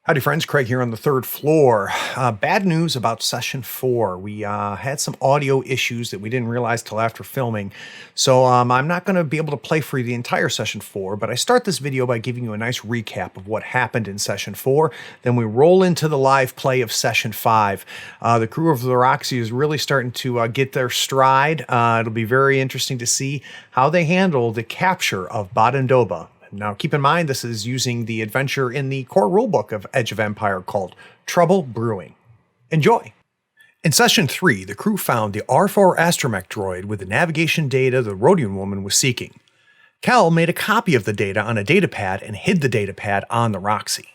Howdy, friends. Craig here on the third floor. Bad news about session 4. We had some audio issues that we didn't realize till after filming. So I'm not going to be able to play for you the entire session 4, but I start this video by giving you a nice recap of what happened in session 4. Then we roll into the live play of session 5. The crew of the Roxy is really starting to get their stride. It'll be very interesting to see how they handle the capture of Doba. Now, keep in mind, this is using the adventure in the core rulebook of Edge of Empire called Trouble Brewing. Enjoy! In Session 3, the crew found the R4 astromech droid with the navigation data the Rhodian woman was seeking. Kel made a copy of the data on a datapad and hid the datapad on the Roxy.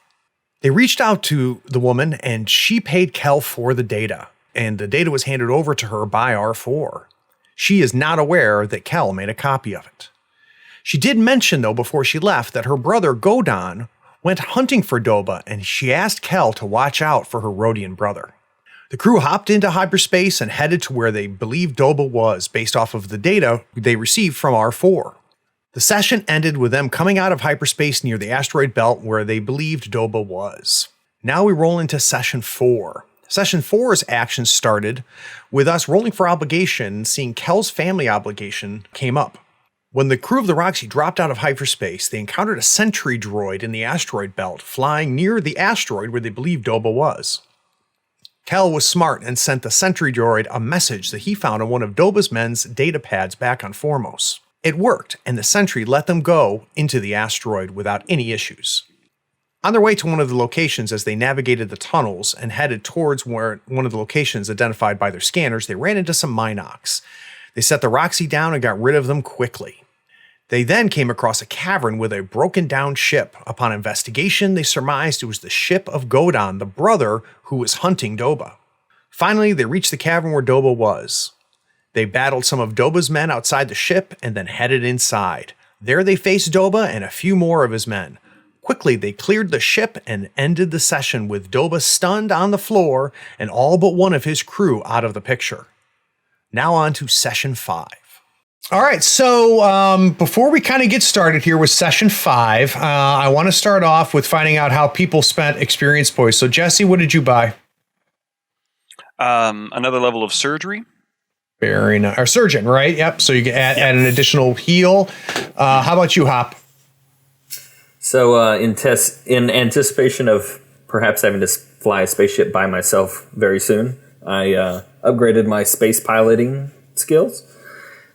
They reached out to the woman and she paid Kel for the data, and the data was handed over to her by R4. She is not aware that Kel made a copy of it. She did mention, though, before she left, that her brother, Godon, went hunting for Doba, and she asked Kel to watch out for her Rhodian brother. The crew hopped into hyperspace and headed to where they believed Doba was, based off of the data they received from R4. The session ended with them coming out of hyperspace near the asteroid belt where they believed Doba was. Now we roll into Session 4. Session 4's action started with us rolling for obligation and seeing Kel's family obligation came up. When the crew of the Roxy dropped out of hyperspace, they encountered a sentry droid in the asteroid belt, flying near the asteroid where they believed Doba was. Kel was smart and sent the sentry droid a message that he found on one of Doba's men's datapads back on Formos. It worked, and the sentry let them go into the asteroid without any issues. On their way to one of the locations as they navigated the tunnels and headed towards one of the locations identified by their scanners, they ran into some Minocs. They set the Roxy down and got rid of them quickly. They then came across a cavern with a broken down ship. Upon investigation, they surmised it was the ship of Godon, the brother who was hunting Doba. Finally, they reached the cavern where Doba was. They battled some of Doba's men outside the ship and then headed inside. There they faced Doba and a few more of his men. Quickly, they cleared the ship and ended the session with Doba stunned on the floor and all but one of his crew out of the picture. Now on to Session 5. All right, so before we kind of get started here with Session 5, I want to start off with finding out how people spent experience points. So, Jesse, what did you buy? Another level of surgery. Very nice. Or surgeon, right? Yep. So you can add an additional heal. How about you, Hop? So in anticipation of perhaps having to fly a spaceship by myself very soon, I upgraded my space piloting skills.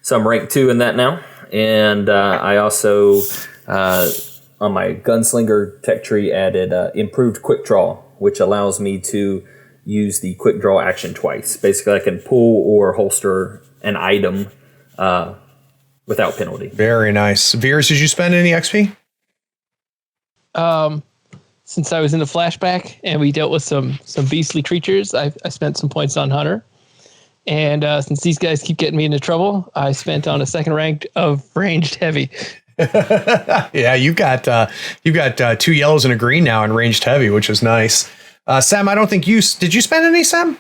So I'm rank 2 in that now. And I also, on my gunslinger tech tree, added improved quick draw, which allows me to use the quick draw action twice. Basically, I can pull or holster an item without penalty. Very nice. Veers, did you spend any XP? Since I was in the flashback and we dealt with some beastly creatures, I spent some points on Hunter. And since these guys keep getting me into trouble, I spent on a second rank of ranged heavy. Yeah, you've got 2 yellows and a green now in ranged heavy, which is nice. Sam, I don't think did you spend any, Sam?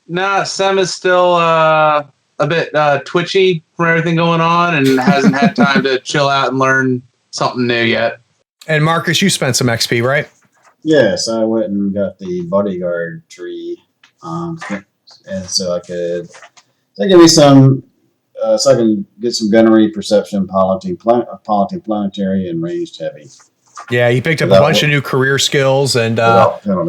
Nah, Sam is still a bit twitchy from everything going on and hasn't had time to chill out and learn something new yet. And Marcus, you spent some XP, right? Yes, I went and got the bodyguard tree, and so I could give me some, so I can get some gunnery, perception, piloting, planetary, and ranged heavy. Yeah, he picked up a bunch of new career skills, and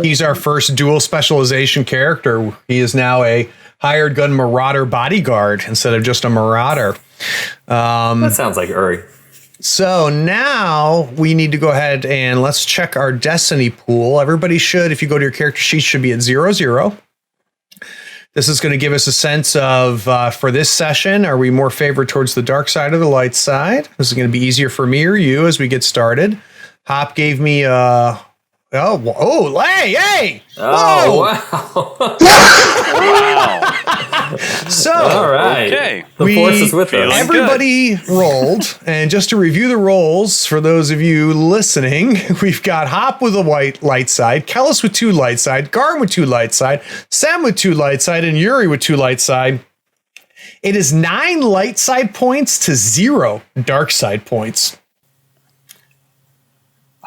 he's our first dual specialization character. He is now a hired gun marauder bodyguard instead of just a marauder. That sounds like Uri. So now we need to go ahead and let's check our destiny pool. Everybody should, if you go to your character sheet, should be at 0-0. This is going to give us a sense of, for this session, are we more favored towards the dark side or the light side? This is going to be easier for me or you as we get started. Hop gave me hey! Oh, wow. Wow. So, all right. Okay. The force is with us. Everybody rolled, and just to review the rolls for those of you listening, we've got Hop with a white light side, Kellis with 2 light side, Garm with 2 light side, Sam with 2 light side, and Yuri with 2 light side. It is 9 light side points to 0 dark side points.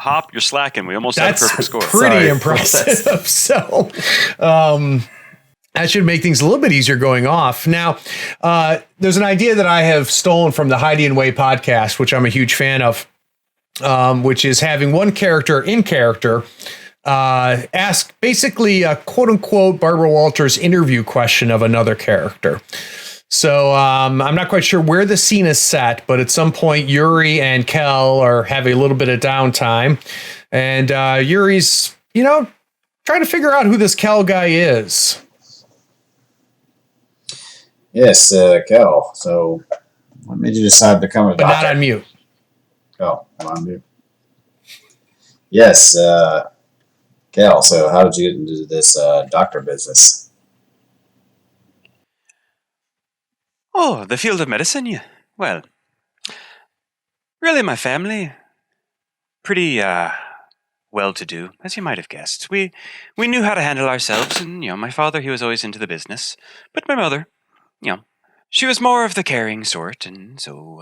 Hop, you're slacking. We almost had a That's perfect score. pretty Sorry. impressive. So, that should make things a little bit easier going off. Now, there's an idea that I have stolen from the Heidi and Way podcast, which I'm a huge fan of, which is having one character in character ask basically a quote unquote Barbara Walters interview question of another character. So I'm not quite sure where the scene is set, but at some point Yuri and Kel are having a little bit of downtime, and Yuri's, trying to figure out who this Kel guy is. Yes, Kel. So, what made you decide to become a But doctor? not on mute. Oh, I'm on mute. Yes, Kel. So, how did you get into this doctor business? Oh, the field of medicine? Yeah. Well, really, my family, pretty well-to-do, as you might have guessed. We knew how to handle ourselves, and my father, he was always into the business, but my mother, she was more of the caring sort, and so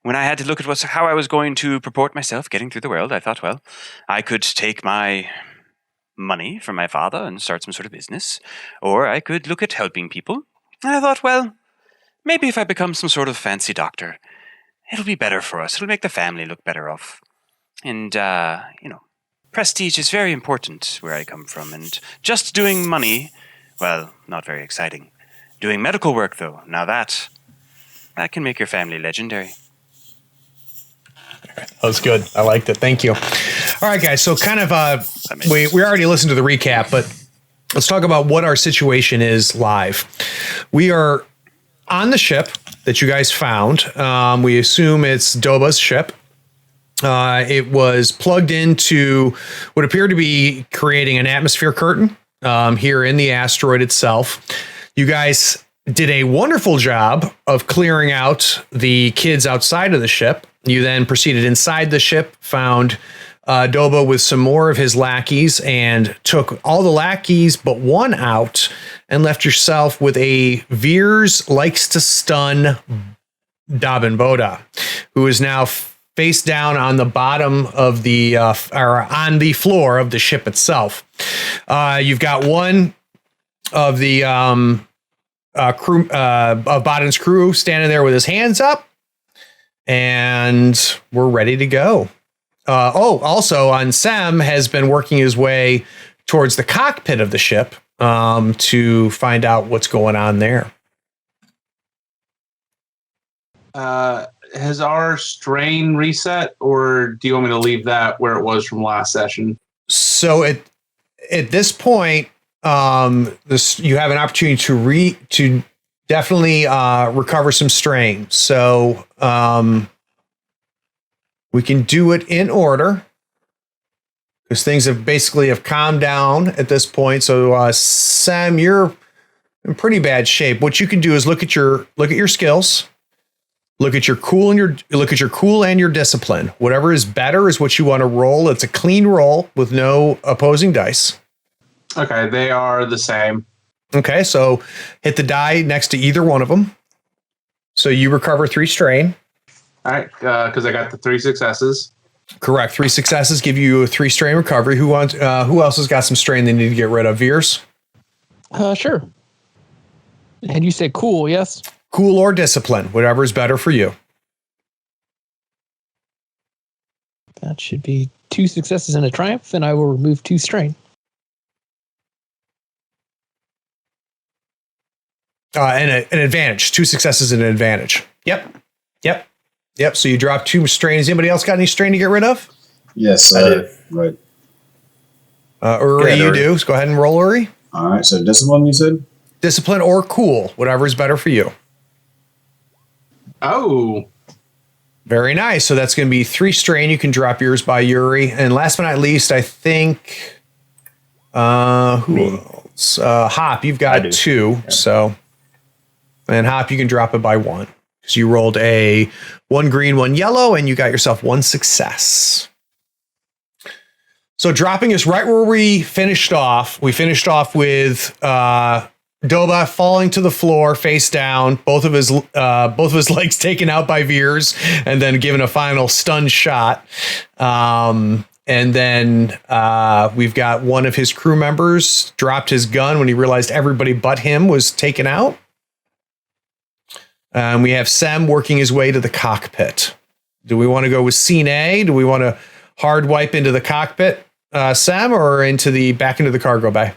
when I had to look at how I was going to purport myself getting through the world, I thought, well, I could take my money from my father and start some sort of business, or I could look at helping people. And I thought, well, maybe if I become some sort of fancy doctor, it'll be better for us. It'll make the family look better off. And, prestige is very important where I come from, and just doing money, well, not very exciting. Doing medical work, though, now that can make your family legendary. That was good. I liked it. Thank you. All right, guys. So kind of, we already listened to the recap, but let's talk about what our situation is live. We are on the ship that you guys found. We assume it's Doba's ship. It was plugged into what appeared to be creating an atmosphere curtain here in the asteroid itself. You guys did a wonderful job of clearing out the kids outside of the ship. You then proceeded inside the ship, found Doba with some more of his lackeys, and took all the lackeys but one out and left yourself with a Veers likes to stun Dabin Boda, who is now face down on the bottom of the or on the floor of the ship itself. You've got one of the crew of Boden's crew standing there with his hands up, and we're ready to go. Also, on Sam has been working his way towards the cockpit of the ship to find out what's going on there. Has our strain reset, or do you want me to leave that where it was from last session? So at this point, you have an opportunity to definitely recover some strain. So we can do it in order, because things have calmed down at this point. So Sam, you're in pretty bad shape. What you can do is look at your skills. Look at your cool and your discipline. Whatever is better is what you want to roll. It's a clean roll with no opposing dice. Okay, they are the same. Okay, so hit the die next to either one of them. So you recover 3 strain. All right, because I got the 3 successes. Correct. 3 successes give you a 3 strain recovery. Who else has got some strain they need to get rid of? Veers? Sure. And you said cool, yes? Cool or discipline, whatever is better for you. That should be 2 successes and a triumph, and I will remove 2 strain. And an advantage. 2 successes and an advantage. Yep. So you drop 2 strain. Has anybody else got any strain to get rid of? Yes, I do. Right. Uri, you do. So go ahead and roll, Uri. All right, so discipline, you said? Discipline or cool, whatever is better for you. Oh. Very nice. So that's going to be 3 strain. You can drop yours by Uri. And last but not least, I think, who else? Hop, you've got 2. Yeah. So, and Hop, you can drop it by 1. So you rolled a 1 green, 1 yellow, and you got yourself 1 success. So dropping us right where we finished off. We finished off with Doba falling to the floor face down, both of his legs taken out by Veers, and then given a final stun shot. And then we've got one of his crew members dropped his gun when he realized everybody but him was taken out. We have Sem working his way to the cockpit. Do we want to go with scene A? Do we want to hard wipe into the cockpit, Sem, or back into the cargo bay?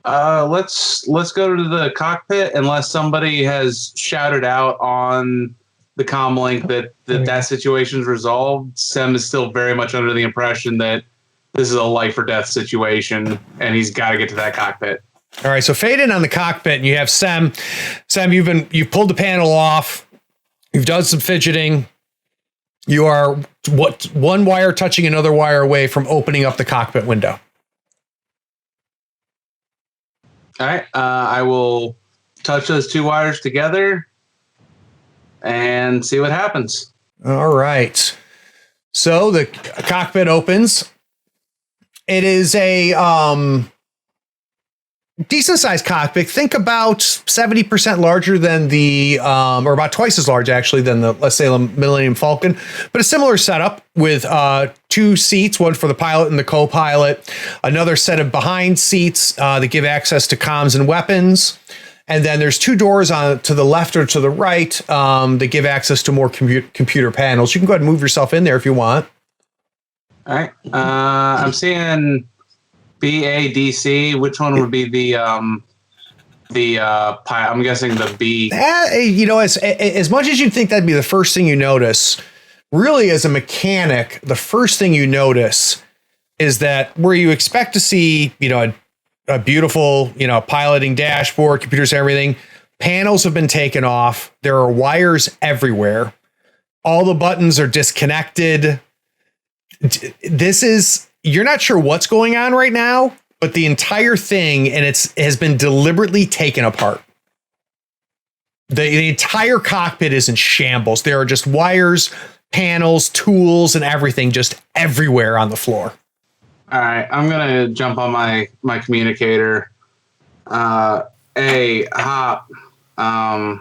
Let's go to the cockpit unless somebody has shouted out on the comm link that situation's resolved. Sem is still very much under the impression that this is a life or death situation, and he's got to get to that cockpit. All right, so fade in on the cockpit, and you have Sem. Sem, you've pulled the panel off. You've done some fidgeting. You are one wire touching another wire away from opening up the cockpit window. All right, I will touch those two wires together and see what happens. All right. So the cockpit opens. It is a decent sized cockpit. Think about 70% larger than or about twice as large actually than let's say the Millennium Falcon, but a similar setup with 2 seats, one for the pilot and the co-pilot, another set of behind seats that give access to comms and weapons. And then there's 2 doors to the left or to the right that give access to more computer panels. You can go ahead and move yourself in there if you want. All right. I'm seeing BADC. Which one would be the I'm guessing the B. As much as you'd think that'd be the first thing you notice, really as a mechanic, the first thing you notice is that where you expect to see, a beautiful, piloting dashboard, computers, everything, panels have been taken off. There are wires everywhere. All the buttons are disconnected. You're not sure what's going on right now, but the entire thing has been deliberately taken apart. The entire cockpit is in shambles. There are just wires, panels, tools, and everything just everywhere on the floor. All right, I'm gonna jump on my communicator. Hey, Hop, and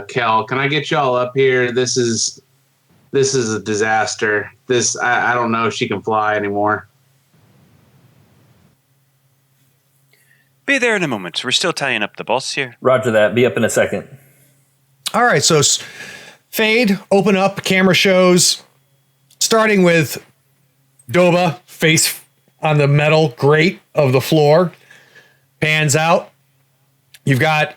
Kel, can I get y'all up here? This is a disaster. I don't know if she can fly anymore. Be there in a moment. We're still tying up the boss here. Roger that. Be up in a second. All right, so fade, open up, camera shows, starting with Doba, face on the metal grate of the floor, pans out. You've got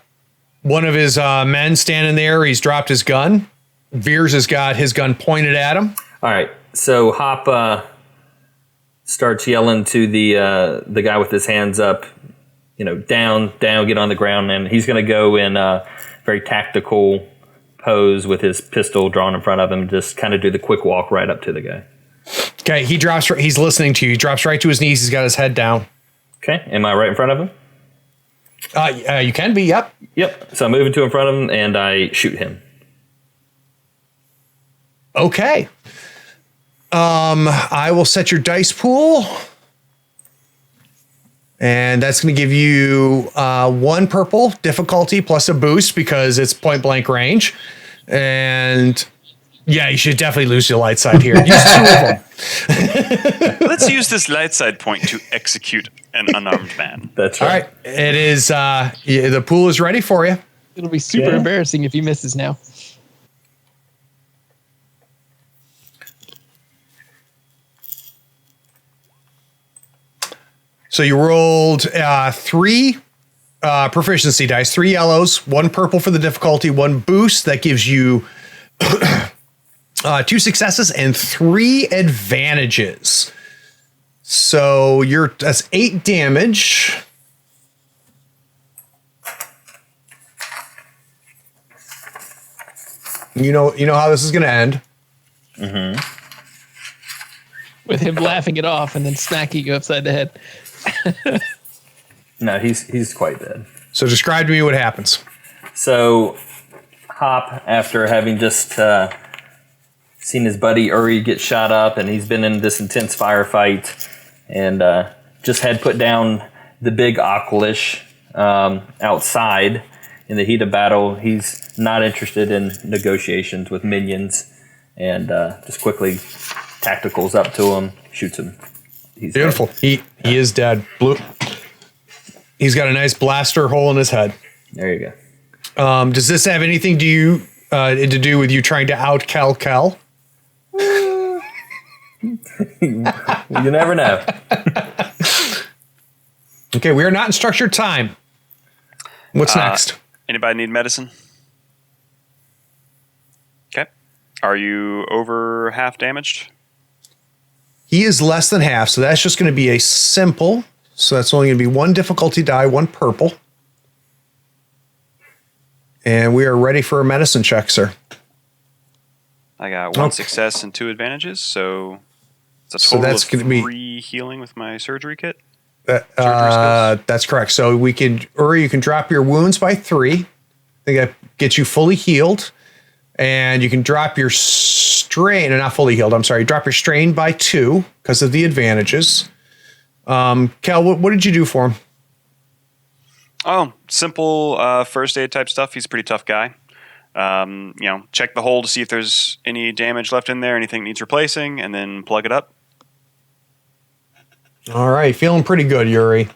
one of his men standing there. He's dropped his gun. Veers has got his gun pointed at him. All right, so Hop starts yelling to the guy with his hands up, down, get on the ground, and he's going to go in a very tactical pose with his pistol drawn in front of him, just kind of do the quick walk right up to the guy. Okay, he's listening to you. He drops right to his knees. He's got his head down. Okay, am I right in front of him? You can be, yep. Yep, so I move into in front of him, and I shoot him. Okay. I will set your dice pool. And that's going to give you 1 purple difficulty plus a boost because it's point blank range. And yeah, you should definitely lose your light side here. Use 2 of them. Let's use this light side point to execute an unarmed man. That's right. All right. It is, the pool is ready for you. It'll be super embarrassing if he misses now. So you rolled 3 proficiency dice, 3 yellows, 1 purple for the difficulty, 1 boost. That gives you 2 successes and 3 advantages. So that's 8 damage. You know how this is going to end. Mm-hmm. With him laughing it off and then smacking you upside the head. No, he's quite dead. So describe to me what happens. So Hop, after having just seen his buddy Uri get shot up, and he's been in this intense firefight, and just had put down the big Aqualish outside in the heat of battle. He's not interested in negotiations with minions, and just quickly tacticals up to him, shoots him. He's Beautiful. dead. He is dead. Blue. He's got a nice blaster hole in his head. There you go. Does this have anything to do with you trying to out Cal? You never know. Okay, we are not in structured time. What's next? Anybody need medicine? Okay. Are you over half damaged? He is less than half, so that's just going to be a simple. So that's only going to be one difficulty die, one purple. And we are ready for a medicine check, sir. I got one success and 2 advantages, so it's a total that's of gonna be 3 healing with my surgery kit. That's correct. So we can, Uri, you can drop your wounds by 3. I think that gets you fully healed. And you can drop your strain, or not fully healed, I'm sorry. Drop your strain by 2 because of the advantages. Cal, what did you do for him? Oh, simple first aid type stuff. He's a pretty tough guy. Check the hole to see if there's any damage left in there, anything needs replacing, and then plug it up. All right, feeling pretty good, Yuri.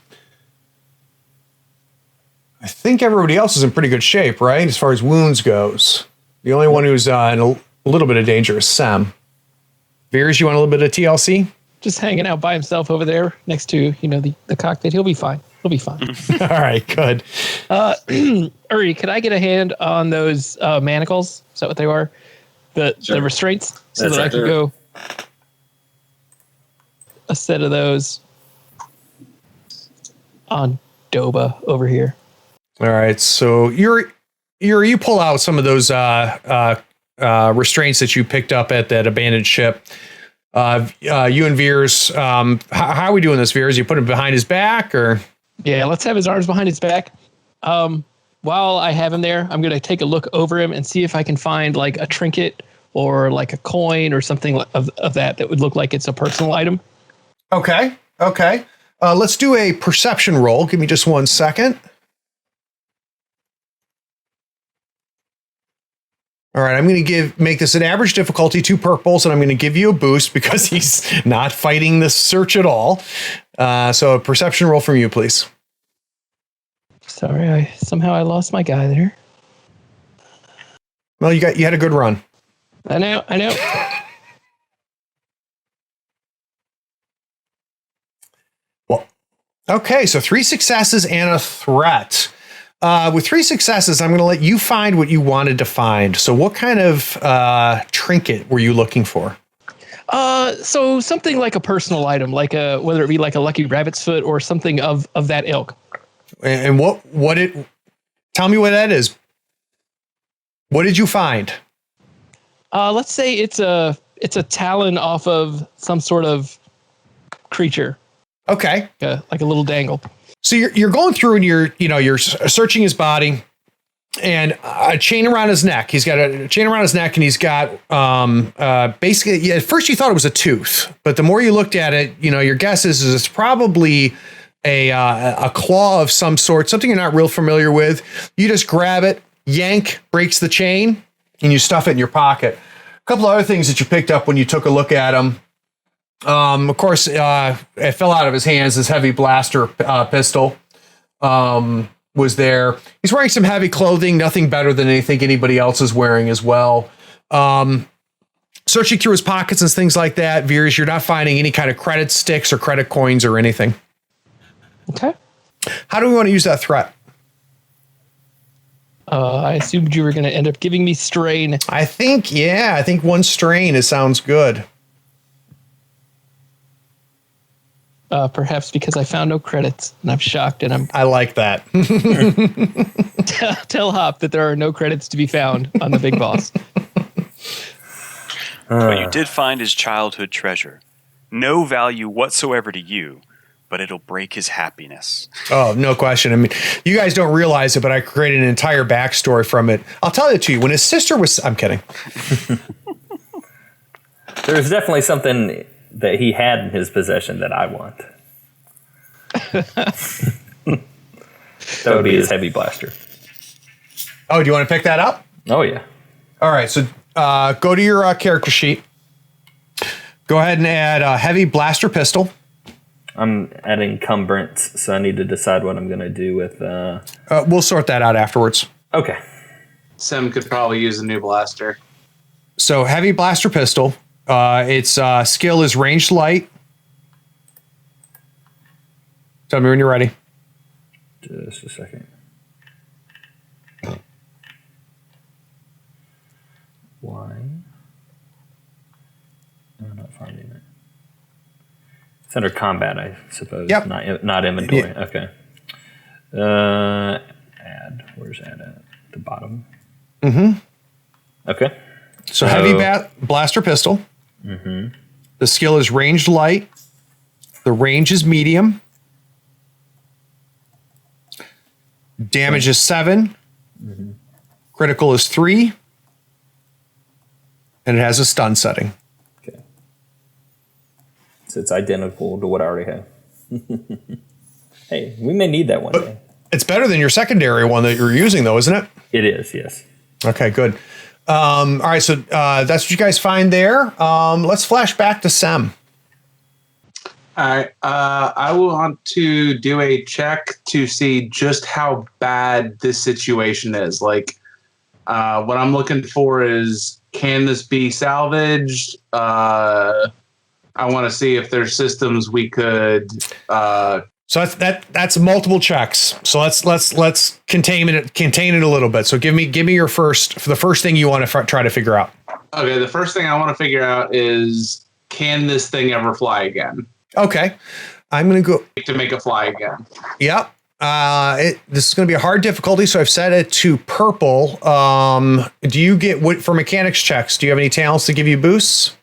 I think everybody else is in pretty good shape, right? As far as wounds goes. The only one who's in a little bit of danger is Sam. Veers, you want a little bit of TLC? Just hanging out by himself over there next to, the cockpit. He'll be fine. He'll be fine. All right, good. Uri, could I get a hand on those manacles? Is that what they are? The restraints? So That's that I right can there. go a set of those on Doba over here. All right, so you pull out some of those restraints that you picked up at that abandoned ship. You and Veers, how are we doing this, Veers? You put him behind his back, or? Yeah, let's have his arms behind his back. While I have him there, I'm going to take a look over him and see if I can find like a trinket or like a coin or something of that would look like it's a personal item. Okay. Let's do a perception roll. Give me just 1 second. All right, I'm going to make this an average difficulty, 2 purples, and I'm going to give you a boost because he's not fighting this search at all. So a perception roll from you, please. Sorry, I lost my guy there. Well, you had a good run. I know. Well, okay, so 3 successes and a threat. With 3 successes, I'm going to let you find what you wanted to find. So what kind of trinket were you looking for? So something like a personal item, like whether it be like a lucky rabbit's foot or something of that ilk. And tell me what that is. What did you find? Let's say it's a talon off of some sort of creature. Okay. Like a little dangle. So you're going through and you're searching his body, and a chain around his neck. He's got a chain around his neck, and he's got basically. At first, you thought it was a tooth, but the more you looked at it, your guess is it's probably a claw of some sort, something you're not real familiar with. You just grab it, yank, breaks the chain, and you stuff it in your pocket. A couple of other things that you picked up when you took a look at him. Of course, it fell out of his hands. His heavy blaster pistol was there. He's wearing some heavy clothing, nothing better than anything anybody else is wearing as well. Searching through his pockets and things like that, Veers, you're not finding any kind of credit sticks or credit coins or anything. Okay. How do we want to use that threat? I assumed you were going to end up giving me strain. I think 1 strain sounds good. Perhaps because I found no credits, and I'm shocked, and I like that. tell Hop that there are no credits to be found on the big boss. But you did find his childhood treasure. No value whatsoever to you, but it'll break his happiness. Oh, no question. I mean, you guys don't realize it, but I created an entire backstory from it. I'll tell it to you. When his sister was... I'm kidding. There's definitely something that he had in his possession that I want. That would be his heavy blaster. Oh, do you want to pick that up? Oh, yeah. All right. So go to your character sheet. Go ahead and add a heavy blaster pistol. I'm at encumbrance, so I need to decide what I'm going to do with... We'll sort that out afterwards. Okay. Sem could probably use a new blaster. So heavy blaster pistol. Its skill is ranged light. Tell me when you're ready. Just a second. Why? No, not finding it. It's under combat, I suppose. Yep. Not inventory. Yeah. Okay. Add. Where's add at? The bottom. Mm-hmm. Okay. So heavy blaster pistol. Mm-hmm. The skill is ranged light. The range is medium. Damage is 7. Mm-hmm. Critical is 3. And it has a stun setting. Okay. So it's identical to what I already have. Hey, we may need that one day. It's better than your secondary one that you're using, though, isn't it? It is, yes. Okay, good. All right, so that's what you guys find there. Let's flash back to Sem. All right. I want to do a check to see just how bad this situation is. Like, what I'm looking for is, can this be salvaged? I want to see if there's systems we could. So that's multiple checks. So let's contain it a little bit. So give me your the first thing you want to try to figure out. Okay, the first thing I want to figure out is, can this thing ever fly again? Okay, I'm going to go To make it fly again. Yep. This is going to be a hard difficulty, so I've set it to purple. Do you get for mechanics checks? Do you have any talents to give you boosts?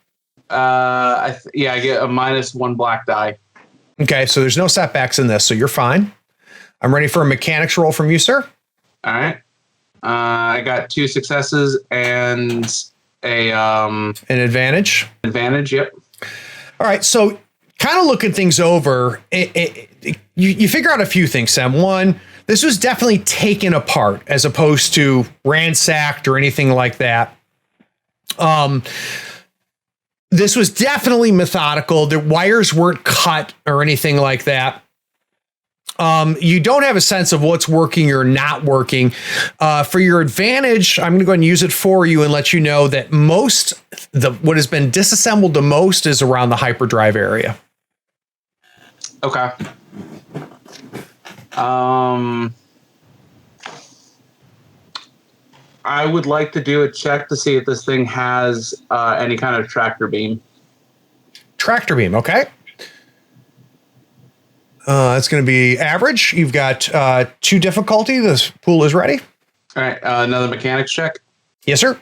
I get a -1 black die. Okay, so there's no setbacks in this, so you're fine. I'm ready for a mechanics roll from you, sir. All right. I got 2 successes and an advantage. Advantage. Yep. All right, so kind of looking things over, you figure out a few things, Sam. One, this was definitely taken apart as opposed to ransacked or anything like that. This was definitely methodical. The wires weren't cut or anything like that. You don't have a sense of what's working or not working. For your advantage, I'm going to go ahead and use it for you and let you know that what has been disassembled the most is around the hyperdrive area. Okay. I would like to do a check to see if this thing has any kind of tractor beam. Tractor beam, okay. It's going to be average. You've got 2 difficulty. This pool is ready. All right, another mechanics check. Yes, sir.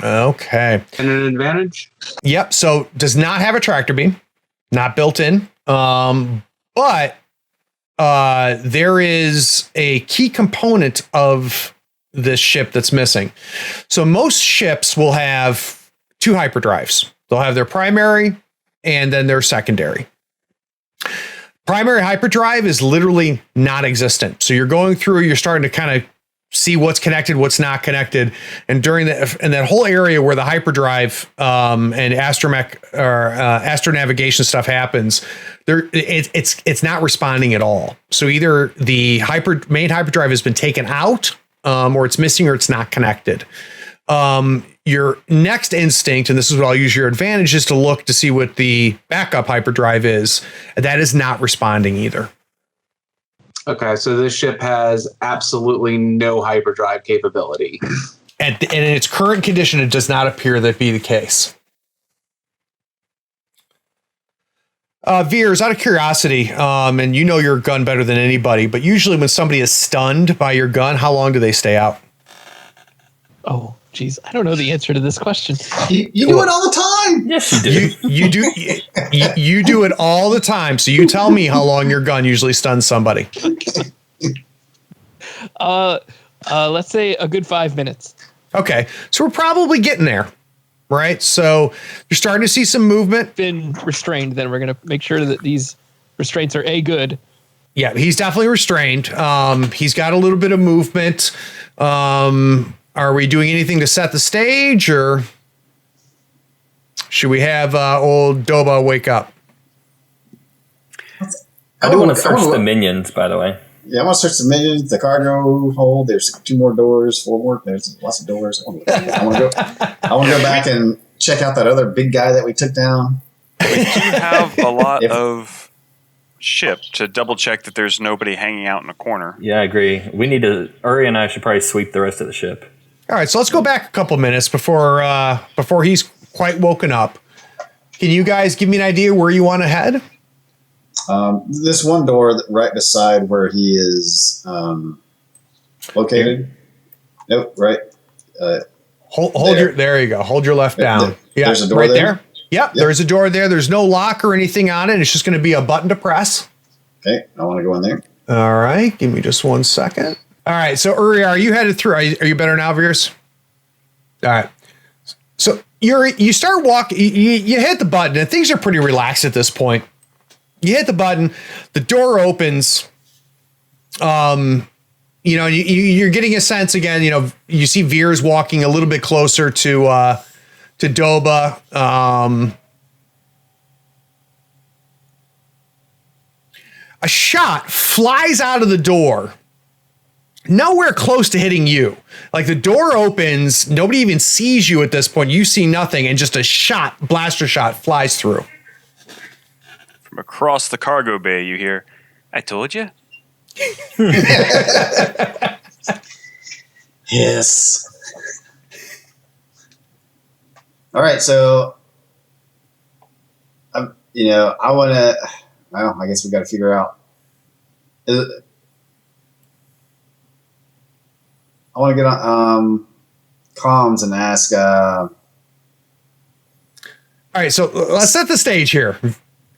Okay. And an advantage? Yep, so does not have a tractor beam. Not built in. But there is a key component of this ship that's missing. So most ships will have 2 hyperdrives. They'll have their primary and then their secondary. Primary hyperdrive is literally non-existent. So you're starting to kind of see what's connected, what's not connected. And during that whole area where the hyperdrive and astromech or astronavigation stuff happens, it's not responding at all. So either the main hyperdrive has been taken out, or it's missing, or it's not connected. Your next instinct, and this is what I'll use your advantage, is to look to see what the backup hyperdrive is. That is not responding either. Okay, so this ship has absolutely no hyperdrive capability. And in its current condition, it does not appear that be the case. Veers, out of curiosity, and you know your gun better than anybody, but usually when somebody is stunned by your gun, how long do they stay out? Oh, geez, I don't know the answer to this question. You do it all the time. Yes, you do. You do it all the time. So you tell me how long your gun usually stuns somebody. Let's say a good 5 minutes. Okay, so we're probably getting there, right? So you're starting to see some movement. Been restrained, then we're going to make sure that these restraints are good. Yeah, he's definitely restrained. He's got a little bit of movement. are we doing anything to set the stage, or should we have old Doba wake up? I do want to search the minions, by the way. Yeah, I want to search the minions, the cargo hold. There's 2 more doors, 4 more. There's lots of doors. I want to go back and check out that other big guy that we took down. We do have a lot of ship to double check that there's nobody hanging out in a corner. Yeah, I agree. We need to. Uri and I should probably sweep the rest of the ship. All right, so let's go back a couple minutes before he's quite woken up. Can you guys give me an idea where you want to head? This one door right beside where he is located. Nope, right. Hold your. There you go. Hold your left down. Yeah, there's a door right there. Yep, there's a door there. There's no lock or anything on it. It's just going to be a button to press. Okay, I want to go in there. All right, give me just 1 second. All right, so Uri, are you headed through? Are you better now, Veers? All right. So you start walking. You hit the button, and things are pretty relaxed at this point. You hit the button, the door opens. You're getting a sense again. You see Veers walking a little bit closer to Doba. A shot flies out of the door, nowhere close to hitting you. Like the door opens, nobody even sees you at this point. You see nothing, and just a blaster shot flies through. From across the cargo bay, you hear, "I told you." Yes. All right, so I want to. Well, I guess we got to figure out. I want to get on comms and ask. All right, so let's set the stage here,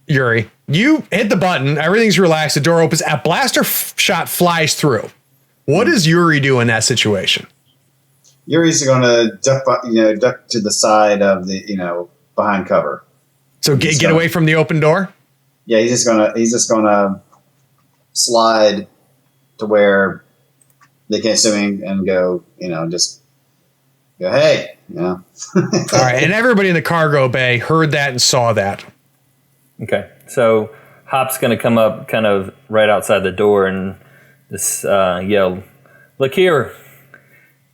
Yuri. You hit the button, everything's relaxed, the door opens, a blaster shot flies through. What does Yuri do in that situation? Yuri's going to duck to the side of the, behind cover. So get away from the open door? Yeah, he's just gonna slide to where they can't see him and go, just go, hey, All right, and everybody in the cargo bay heard that and saw that. Okay, so Hop's going to come up kind of right outside the door and just yell, "Look here,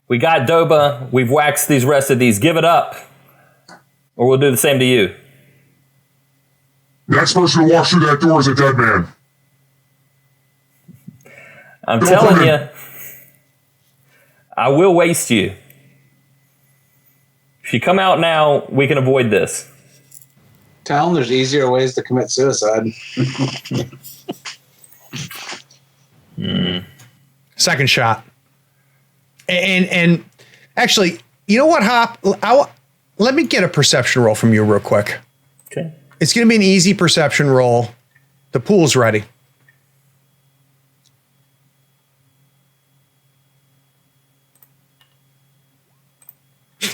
we got Doba, we've waxed these rest of these, give it up, or we'll do the same to you." Next person who walks through that door is a dead man. I'm telling you, I will waste you. If you come out now, we can avoid this. Tell them there's easier ways to commit suicide. Second shot. And actually, you know what, Hop? Let me get a perception roll from you real quick. Okay. It's going to be an easy perception roll. The pool's ready.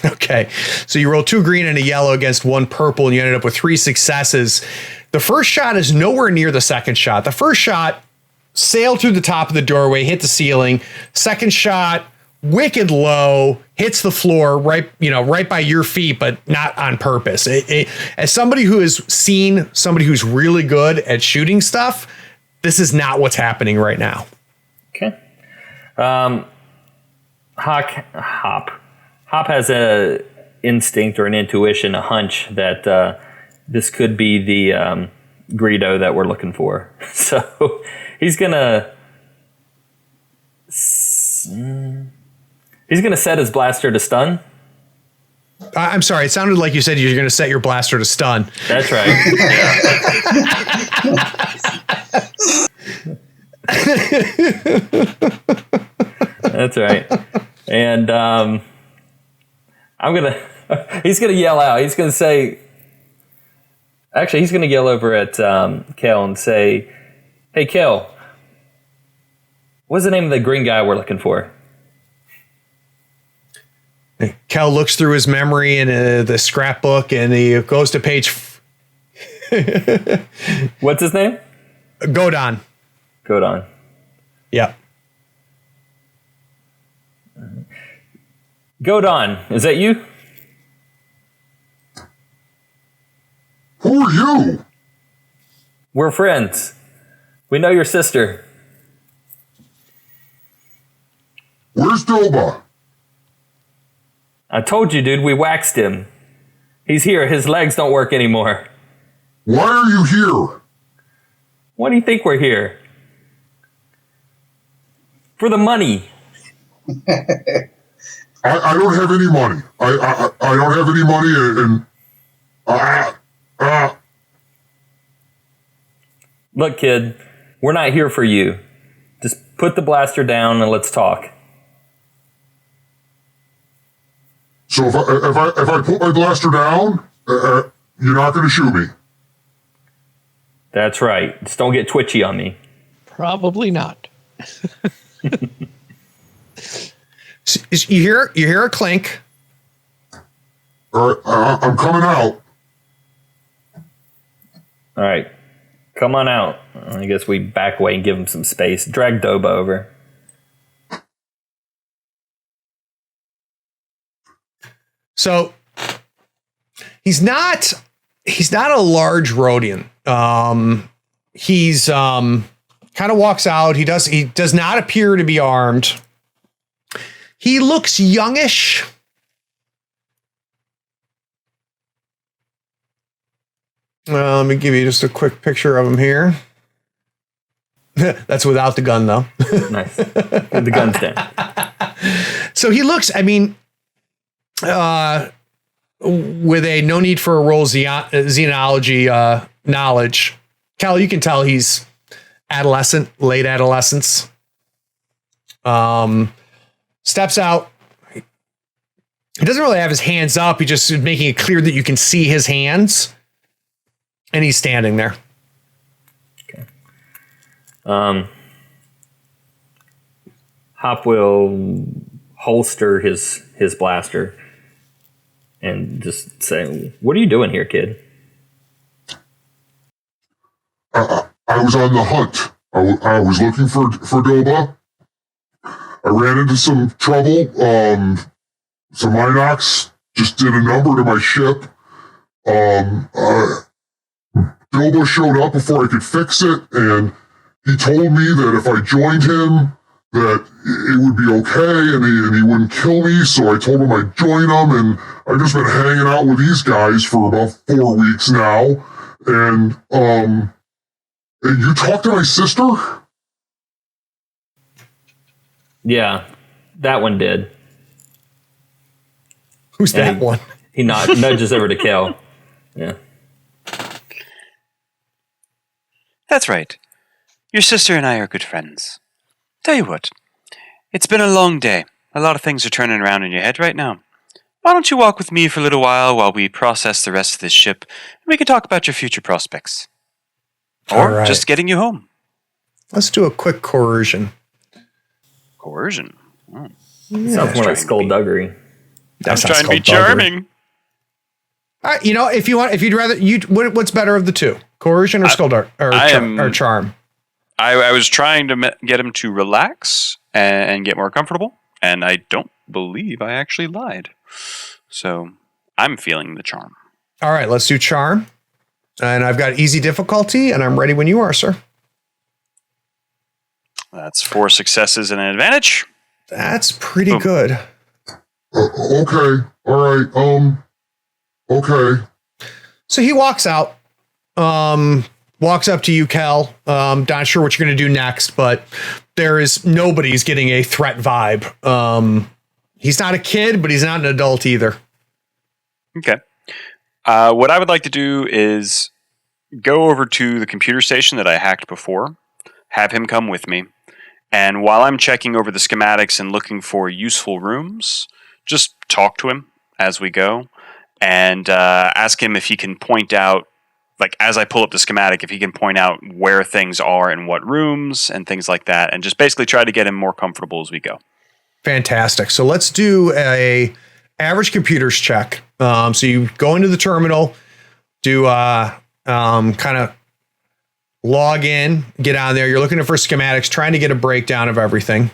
Okay, so you roll 2 green and a yellow against 1 purple, and you ended up with 3 successes. The first shot is nowhere near the second shot. The first shot sailed through the top of the doorway, hit the ceiling. Second shot, wicked low, hits the floor right by your feet, but not on purpose. As somebody who has seen somebody who's really good at shooting stuff, this is not what's happening right now. Okay. Hop has a instinct or an intuition, a hunch that this could be the Greedo that we're looking for. So he's gonna set his blaster to stun. I'm sorry, it sounded like you said you're going to set your blaster to stun. That's right. That's right. And he's gonna yell out. He's gonna say, actually, he's gonna yell over at Kel and say, "Hey, Kel, what's the name of the green guy we're looking for?" Kel looks through his memory and the scrapbook, and he goes to page. What's his name? Godon. Godon. Yep. Godon, is that you? Who are you? We're friends. We know your sister. Where's Doba? I told you, dude, we waxed him. He's here. His legs don't work anymore. Why are you here? Why do you think we're here? For the money. I don't have any money. I don't have any money, and Look, kid, we're not here for you. Just put the blaster down and let's talk. so if I put my blaster down, you're not going to shoot me. That's right. Just don't get twitchy on me. Probably not. You hear a clink. All right, I'm coming out. All right. Come on out. I guess we back away and give him some space. Drag Doba over. So he's not a large Rhodian. He's kind of walks out. He does not appear to be armed. He looks youngish. Let me give you just a quick picture of him here. That's without the gun, though. Nice. The gun's down. So he looks, I mean, with a no need for a roll xenology knowledge. Cal, you can tell he's late adolescence. Steps out. He doesn't really have his hands up. He just is making it clear that you can see his hands. And he's standing there. Okay. Hop will holster his blaster and just say, "What are you doing here, kid?" I was on the hunt. I was looking for Doba. I ran into some trouble. Some Inox just did a number to my ship. Doba showed up before I could fix it, and he told me that if I joined him, that it would be okay, and he wouldn't kill me. So I told him I'd join him, and I've just been hanging out with these guys for about 4 weeks now. And you talked to my sister? Yeah, that one did. Who's that one? He nudges over to Kel. Yeah. That's right. Your sister and I are good friends. Tell you what, it's been a long day. A lot of things are turning around in your head right now. Why don't you walk with me for a little while we process the rest of this ship, and we can talk about your future prospects. Or just getting you home. Let's do a quick coercion. Coercion? Oh. Yeah, sounds more like skullduggery. I'm trying to be charming. All right, if you'd rather, what's better of the two? Coercion or skullduggery? Or charm? I was trying to get him to relax and get more comfortable, and I don't believe I actually lied. So I'm feeling the charm. All right, let's do charm. And I've got easy difficulty, and I'm ready when you are, sir. That's 4 successes and an advantage. That's pretty good. Okay. All right. Okay. So he walks out, walks up to you, Kel. Not sure what you're going to do next, but nobody's getting a threat vibe. He's not a kid, but he's not an adult either. Okay. What I would like to do is go over to the computer station that I hacked before, have him come with me, and while I'm checking over the schematics and looking for useful rooms, just talk to him as we go, and ask him if he can point out, like as I pull up the schematic, if he can point out where things are and what rooms and things like that, and just basically try to get him more comfortable as we go. Fantastic. So let's do a average computers check. So you go into the terminal, do kind of log in, get on there. You're looking for schematics, trying to get a breakdown of everything.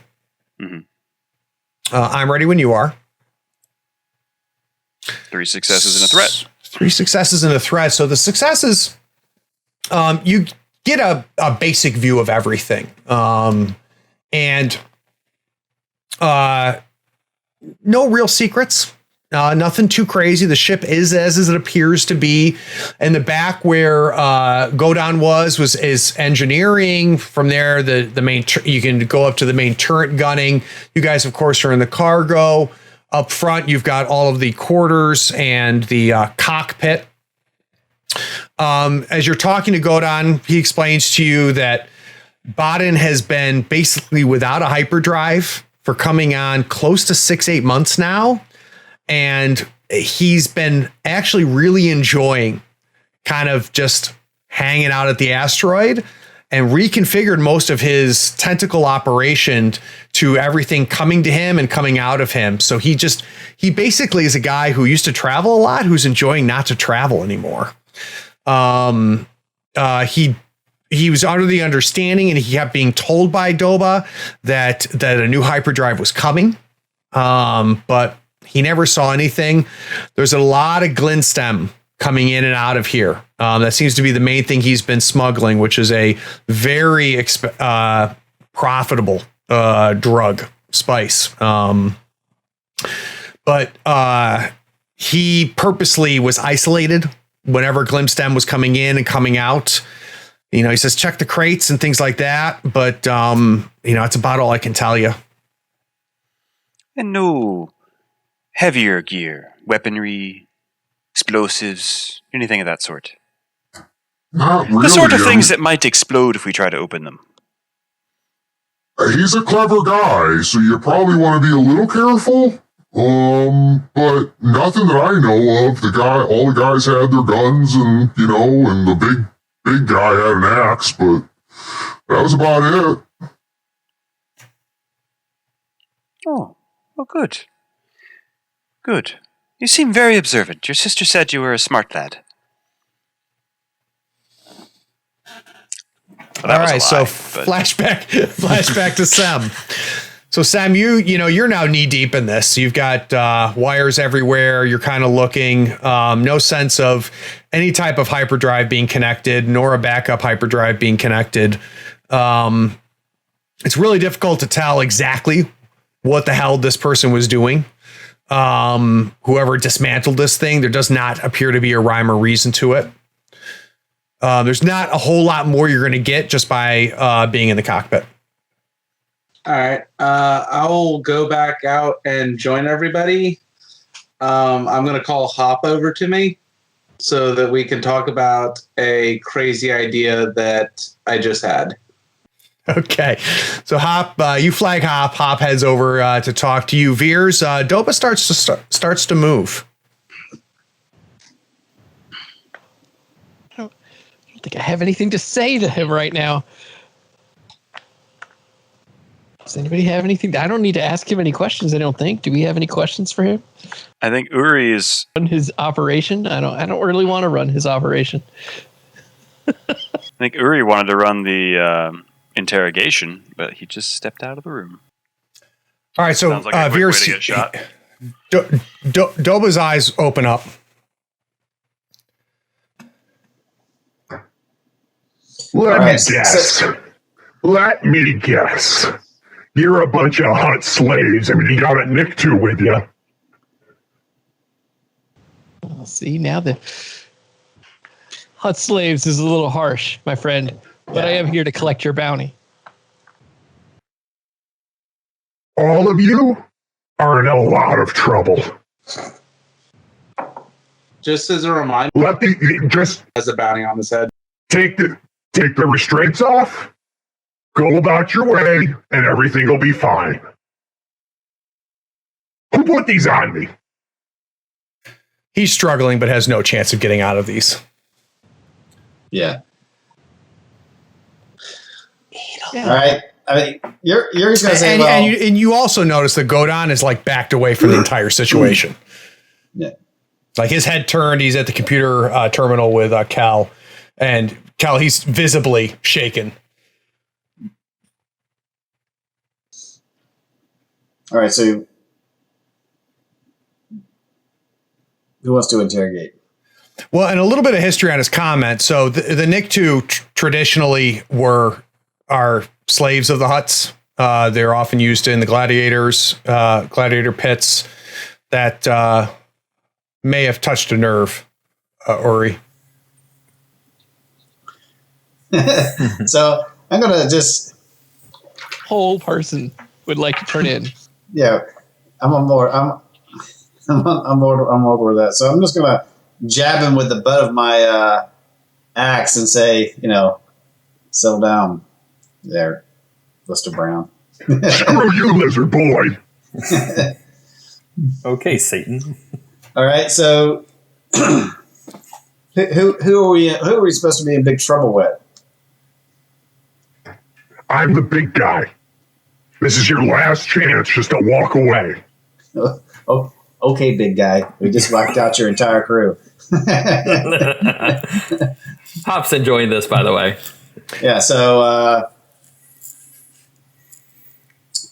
Mm-hmm. I'm ready when you are. 3 successes and a threat. 3 successes and a threat. So the successes, you get a basic view of everything. And no real secrets. Nothing too crazy. The ship is as it appears to be. In the back where Godon is engineering. From there, the main you can go up to the main turret gunning. You guys, of course, are in the cargo. Up front, you've got all of the quarters and the cockpit. As you're talking to Godon, he explains to you that Baden has been basically without a hyperdrive for coming on close to 6-8 months now. And he's been actually really enjoying kind of just hanging out at the asteroid, and reconfigured most of his tentacle operation to everything coming to him and coming out of him. So he basically is a guy who used to travel a lot, who's enjoying not to travel anymore. He was under the understanding, and he kept being told by Doba that a new hyperdrive was coming. But he never saw anything. There's a lot of Glynstem coming in and out of here. That seems to be the main thing he's been smuggling, which is a very profitable drug, spice. But he purposely was isolated whenever Glynstem was coming in and coming out. He says, check the crates and things like that. But, it's about all I can tell you. And no heavier gear, weaponry, explosives, anything of that sort. Not really. The sort of things that might explode if we try to open them. He's a clever guy, so you probably want to be a little careful. But nothing that I know of. All the guys had their guns, and and the big guy had an axe, but that was about it. Oh, good. Good. You seem very observant. Your sister said you were a smart lad. Well, all right, so flashback to Sam. So Sam, you're now knee deep in this. You've got wires everywhere. You're kind of looking. No sense of any type of hyperdrive being connected, nor a backup hyperdrive being connected. It's really difficult to tell exactly what the hell this person was doing. Whoever dismantled this thing, there does not appear to be a rhyme or reason to it. There's not a whole lot more you're going to get just by being in the cockpit. All right. I will go back out and join everybody. I'm going to call Hop over to me so that we can talk about a crazy idea that I just had. Okay. So Hop, you flag Hop. Hop heads over to talk to you. Veers, Doba starts to move. I don't think I have anything to say to him right now. Does anybody have anything? I don't need to ask him any questions, I don't think. Do we have any questions for him? I think Uri is... Run his operation? I don't really want to run his operation. I think Uri wanted to run the interrogation, but he just stepped out of the room. All right, so Sounds like a quick way to get shot. Doba's eyes open up. Let me guess. You're a bunch of hot slaves. I mean, you got a Nick too with you. Well, see, now the hot slaves is a little harsh, my friend, but I am here to collect your bounty. All of you are in a lot of trouble. Just as a reminder, has a bounty on his head. Take the restraints off. Go about your way, and everything will be fine. Who put these on me? He's struggling, but has no chance of getting out of these. Yeah. All right. I mean, you're just gonna say, and you also notice that Godon is like backed away from the entire situation. Yeah. Like his head turned. He's at the computer terminal with Cal, and Cal, he's visibly shaken. All right, so Who wants to interrogate? Well, and a little bit of history on his comment. So the Nikto traditionally are slaves of the huts. They're often used in the gladiator pits. That may have touched a nerve, Uri. So I'm gonna just Whole person would like to turn in. yeah. I'm on board. I'm board with that. So I'm just gonna jab him with the butt of my axe and say, settle down there, Mr. Brown. Screw you, lizard boy. Okay, Satan. All right. So who are we supposed to be in big trouble with? I'm the big guy. This is your last chance just to walk away. Oh, okay, big guy. We just wiped out your entire crew. Hop's enjoying this, by the way. Yeah. So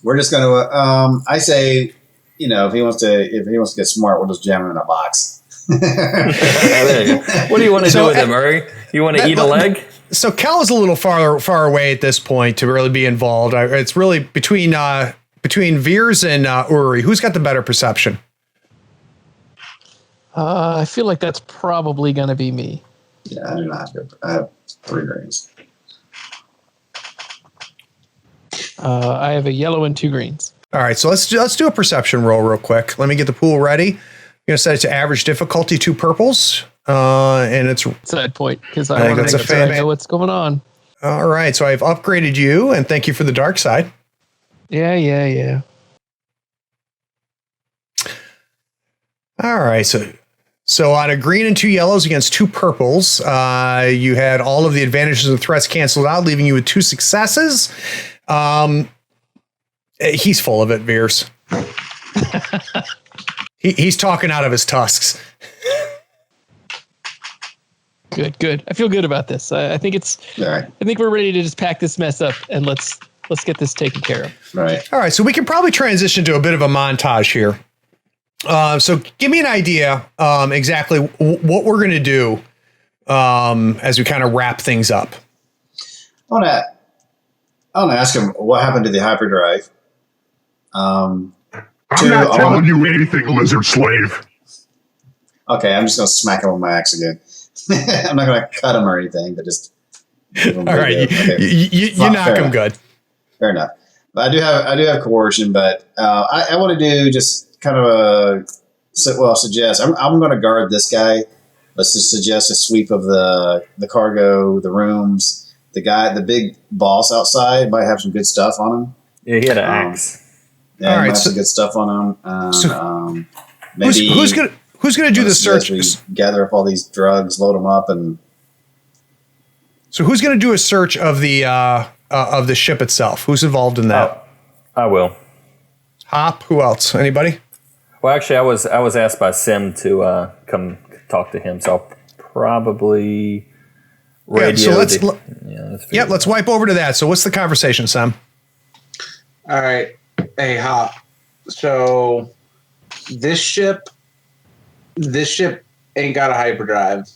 we're just going to. I say, if he wants to get smart, we'll just jam him in a box. There you go. What do you want to do with him, Murray? You want to eat a leg? So Cal is a little far away at this point to really be involved. It's really between Veers and Uri. Who's got the better perception? I feel like that's probably going to be me. Yeah, I do not have. I have 3 greens. I have a yellow and 2 greens. All right, so let's do a perception roll real quick. Let me get the pool ready. I'm going to set it to average difficulty, 2 purples, and it's Side point, because I I think want that's to a fan. know what's going on. all right. So I've upgraded you, and thank you for the dark side. Yeah. All right, so on a green and 2 yellows against 2 purples, you had all of the advantages and threats canceled out, leaving you with 2 successes. He's full of it, Veers. He's talking out of his tusks. Good. I feel good about this. I think it's. All right. I think we're ready to just pack this mess up and let's get this taken care of. Right. All right, so we can probably transition to a bit of a montage here. So give me an idea exactly what we're going to do as we kind of wrap things up. I want to ask him what happened to the hyperdrive. I'm not telling you anything, lizard slave. Okay, I'm just going to smack him with my axe again. I'm not going to cut him or anything, but just. All right, you knock him good. Fair enough. But I do have coercion, but I want to do just kind of suggest. I'm going to guard this guy. Let's just suggest a sweep of the cargo, the rooms. The big boss outside might have some good stuff on him. Yeah, he had an axe. Yeah, all right, might have some good stuff on him. Maybe who's gonna do the search? We gather up all these drugs, load them up, and So who's going to do a search of the ship itself? Who's involved in that? I will. Hop. Who else? Anybody? Well, actually, I was asked by Sim to come talk to him, so I'll probably radio. Yeah, so let's wipe over to that. So what's the conversation, Sam? All right. Hey, Hop. So this ship ain't got a hyperdrive.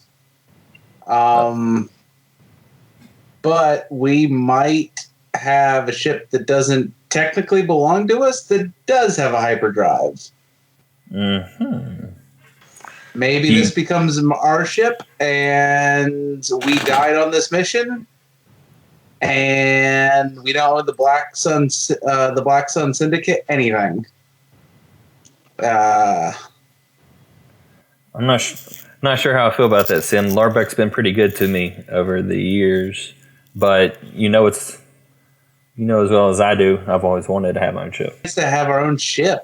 But we might have a ship that doesn't technically belong to us that does have a hyperdrive. Mm-hmm. Maybe this becomes our ship, and we died on this mission, and we don't owe the Black Sun Syndicate anything. I'm not sure how I feel about that, Sim. Larbeck's been pretty good to me over the years, but you know as well as I do, I've always wanted to have my own ship. To have our own ship.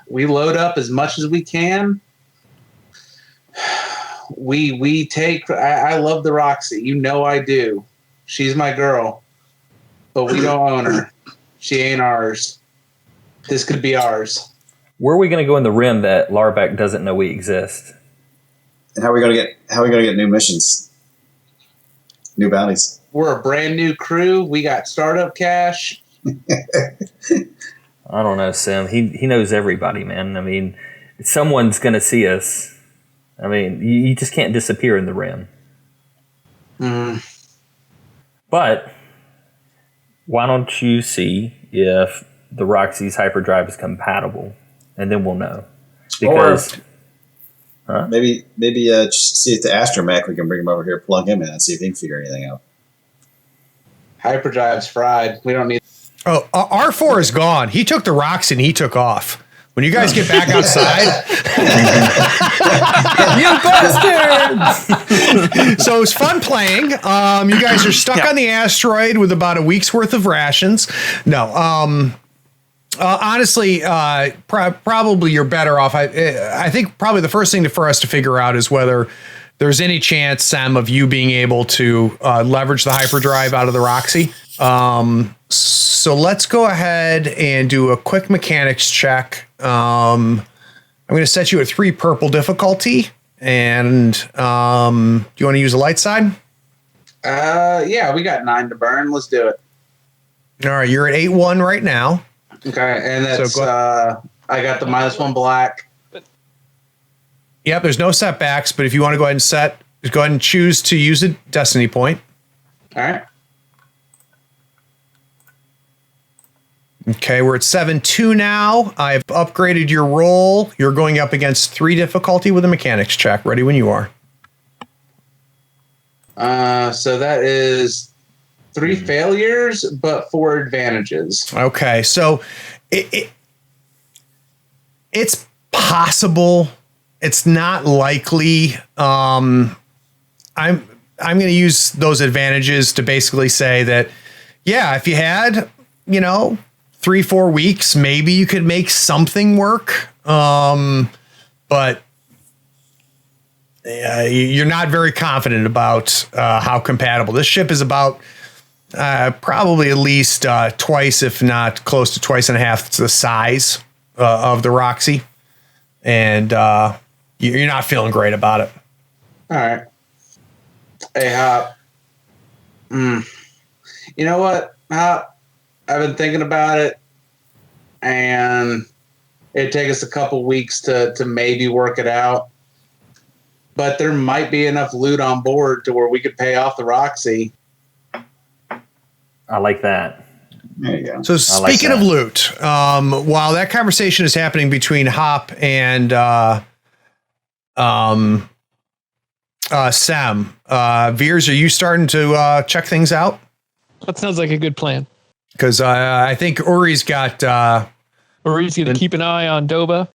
We load up as much as we can. We take. I love the Roxy. You know I do. She's my girl, but we don't own her. She ain't ours. This could be ours. Where are we going to go in the rim that Larbeck doesn't know we exist? how are we gonna get new missions, new bounties? We're a brand new crew. We got startup cash. I don't know, Sim. He knows everybody, man. I mean, someone's going to see us. I mean, you just can't disappear in the rim. But why don't you see if the Roxy's hyperdrive is compatible, and then we'll know. Because maybe just see if the Astromech, we can bring him over here, plug him in, and see if he can figure anything out. Hyperdrive's fried. We don't need. Oh, R4 is gone. He took the Roxy and he took off. When you guys get back outside, you bastards! So it's fun playing. You guys are stuck on the asteroid with about a week's worth of rations. No, honestly, probably you're better off. I think probably the first thing for us to figure out is whether there's any chance, Sam, of you being able to leverage the hyperdrive out of the Roxy. So let's go ahead and do a quick mechanics check. I'm going to set you at 3 purple difficulty. And do you want to use the light side? Yeah, we got 9 to burn. Let's do it. All right, you're at 8-1 right now. Okay, and that's I got the -1 black. Yep, there's no setbacks, but if you want to go ahead and go ahead and choose to use a destiny point. All right. Okay, we're at 7-2 now. I've upgraded your roll. You're going up against 3 difficulty with a mechanics check. Ready when you are. So that is 3 failures, but 4 advantages. Okay, so it's possible. It's not likely. I'm going to use those advantages to basically say that, yeah, if you had, 3-4 weeks, maybe you could make something work. But you're not very confident about how compatible. This ship is about probably at least twice, if not close to twice and a half the size of the Roxy. And you're not feeling great about it. All right. Hey, Hop. You know what, Hop? I've been thinking about it, and it'd take us a couple weeks to maybe work it out. But there might be enough loot on board to where we could pay off the Roxy. I like that. There you go. So speaking of loot, while that conversation is happening between Hop and Sam, Veers, are you starting to check things out? That sounds like a good plan. Because I think Uri's got... Uri's going to keep an eye on Doba.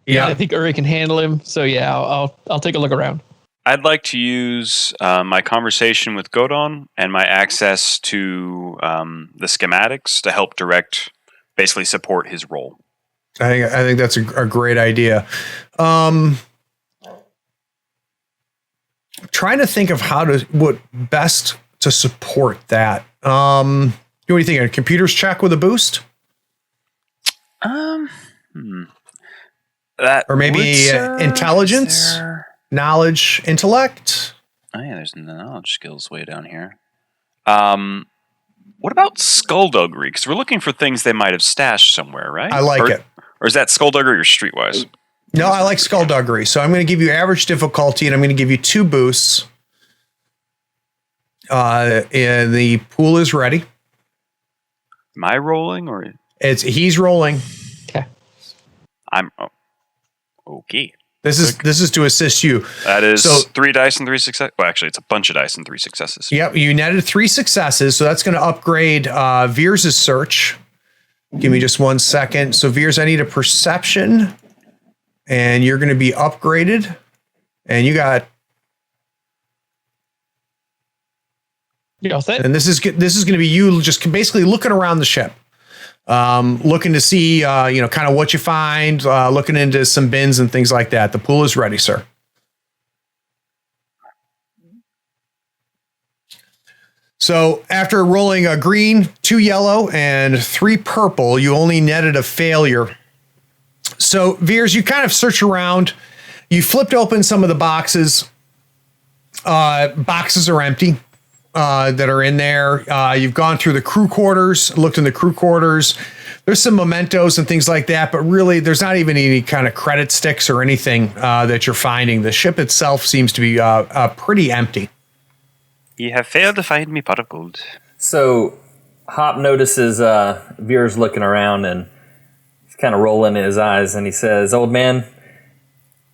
Yeah. I think Uri can handle him. So yeah, I'll take a look around. I'd like to use my conversation with Godon and my access to the schematics to help direct, basically support his role. I think that's a great idea. Trying to think of what best to support that. What do you think? A computer's check with a boost? That or maybe intelligence, knowledge, intellect. Oh yeah, there's the knowledge skills way down here. What about skullduggery? Because we're looking for things they might have stashed somewhere, right? I like it. Or is that skullduggery or streetwise? No, I like skullduggery. So I'm going to give you average difficulty, and I'm going to give you 2 boosts. And the pool is ready. Am I rolling or he's rolling? Okay. Okay. This is to assist you. That is 3 dice and 3 successes. Well, actually, it's a bunch of dice and 3 successes. Yep, you netted 3 successes, so that's going to upgrade Veers' search. Give me just 1 second. So Veers, I need a perception, and you're going to be upgraded, and you got. You all set? And this is going to be you just basically looking around the ship. Looking to see, kind of what you find, looking into some bins and things like that. The pool is ready, sir. So after rolling a green, 2 yellow, and 3 purple, you only netted a failure. So Veers, you kind of search around. You flipped open some of the boxes. Boxes are empty. That are in there. You've gone through the crew quarters, looked in the crew quarters. there's some mementos and things like that, but really there's not even any kind of credit sticks or anything that you're finding. The ship itself seems to be pretty empty. You have failed to find me pot of gold. So Hop notices Veer's looking around and he's kind of rolling his eyes, and he says, "Old man,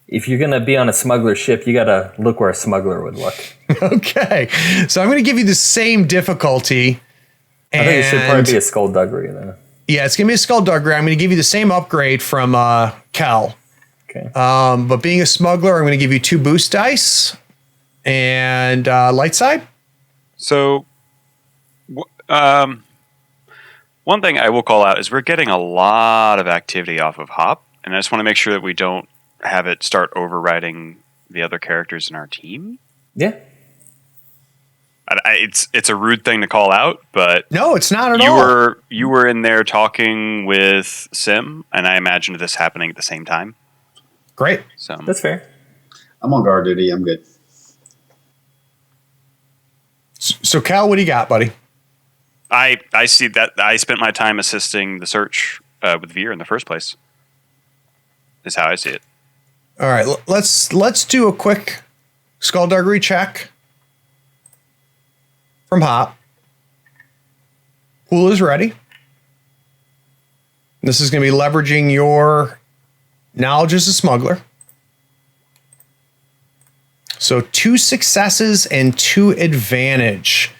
if you're going to be on a smuggler ship, you got to look where a smuggler would look." Okay. So I'm going to give you the same difficulty. I think it should probably be a skullduggery, though. Yeah, it's going to be a skullduggery. I'm going to give you the same upgrade from Cal. Okay. But being a smuggler, I'm going to give you 2 boost dice and light side. So, one thing I will call out is we're getting a lot of activity off of Hop, and I just want to make sure that we don't have it start overriding the other characters in our team. Yeah. It's a rude thing to call out, but no, it's not at all. You were in there talking with Sim, and I imagined this happening at the same time. Great. So that's fair. I'm on guard duty. I'm good. So Cal, what do you got, buddy? I see that I spent my time assisting the search with Veer in the first place. Is how I see it. All right, let's do a quick skullduggery check from Hop. Pool is ready. This is going to be leveraging your knowledge as a smuggler. So 2 successes and 2 advantage.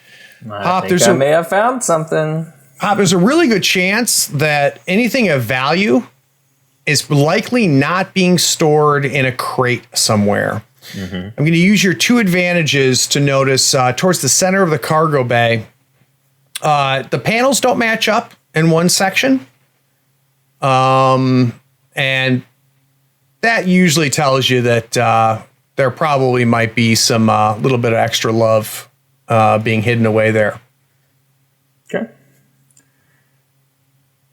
I think I may have found something. Hop, there's a really good chance that anything of value is likely not being stored in a crate somewhere. Mm-hmm. I'm going to use your 2 advantages to notice towards the center of the cargo bay. The panels don't match up in one section. And that usually tells you that there probably might be some little bit of extra love being hidden away there. Okay.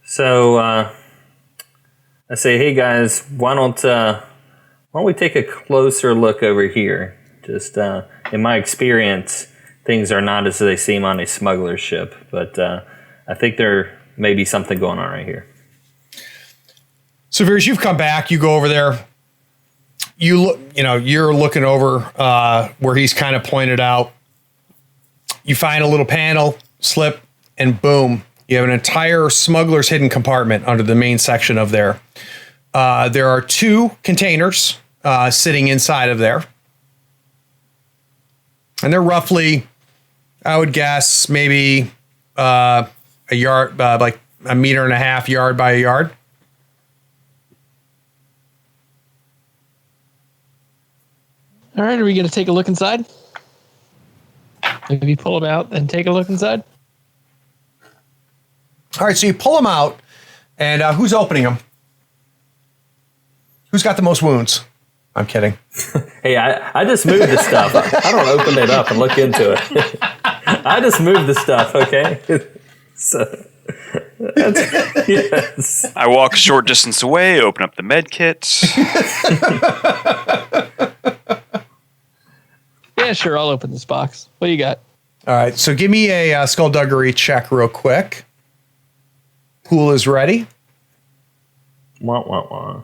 So I say, hey guys, why don't we take a closer look over here? Just in my experience, things are not as they seem on a smuggler ship, but I think there may be something going on right here. So, Veers, you've come back. You go over there. You look. You're looking over where he's kind of pointed out. You find a little panel, slip, and boom, you have an entire smuggler's hidden compartment under the main section of there. There are 2 containers sitting inside of there. And they're roughly, I would guess, maybe a yard, like 1.5 meters yard by a yard. All right, are we going to take a look inside? Maybe pull them out and take a look inside? All right, so you pull them out, and who's opening them? Who's got the most wounds? I'm kidding. Hey, I just moved the stuff. I don't open it up and look into it. I just moved the stuff, okay? So, yes. I walk a short distance away, open up the med kit. Yeah, sure, I'll open this box. What do you got? All right, so give me a skullduggery check real quick. Pool is ready. Wah, wah, wah.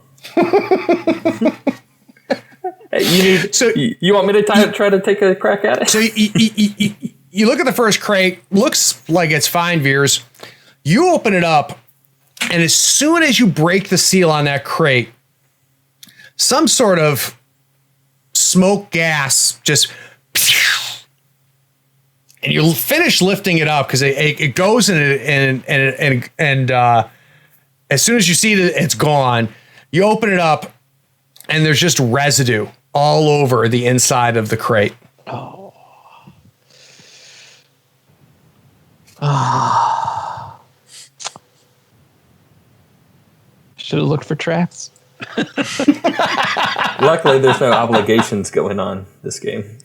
Hey, you want me to try to take a crack at it? So you look at the first crate. Looks like it's fine, Veers. You open it up, and as soon as you break the seal on that crate, some sort of smoke gas just, and you finish lifting it up because it goes and as soon as you see that it's gone, you open it up, and there's just residue all over the inside of the crate. Oh. Should have looked for traps. Luckily, there's no obligations going on this game.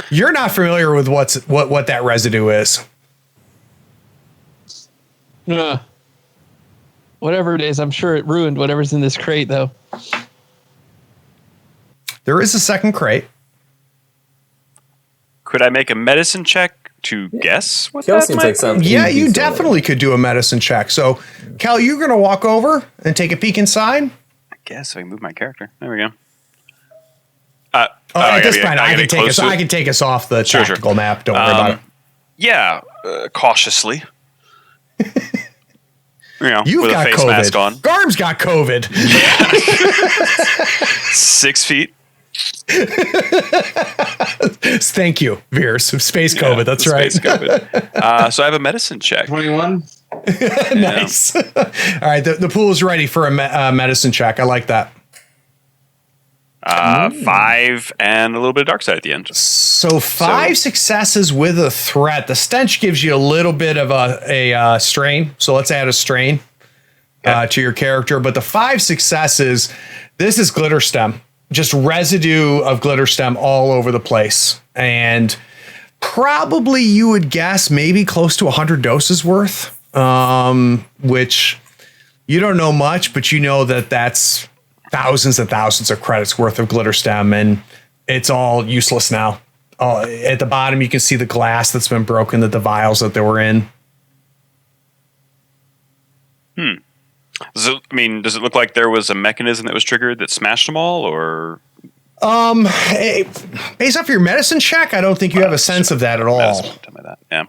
You're not familiar with what that residue is. Whatever it is, I'm sure it ruined whatever's in this crate, though. There is a second crate. Could I make a medicine check to guess what Kel that seems might like something. Yeah, he'd be you similar. definitely could do a medicine check. So, Cal, you're going to walk over and take a peek inside. I guess I can move my character. There we go. At this point, I gotta can get close to it. take us off the Sure. tactical map. Don't worry about it. Yeah, cautiously. You've with got a face COVID. mask on. Garm's got COVID. 6 feet. Thank you, Veers. Space COVID. That's right. Space COVID. So I have a medicine check. 21. Nice. All right, the pool is ready for a medicine check. I like that. 5 and a little bit of dark side at the end. So 5 successes with a threat. The stench gives you a little bit of a strain. So let's add a strain to your character. But the 5 successes, this is glitter stem. Just residue of glitter stem all over the place. And probably you would guess maybe close to 100 doses worth, which you don't know much, but you know that that's thousands and thousands of credits worth of glitter stem, and it's all useless now. At the bottom, you can see the glass that's been broken, the vials that they were in. Does it look like there was a mechanism that was triggered that smashed them all, or? Based off your medicine check, I don't think you have a sense of that at all. Tell me that. Yeah.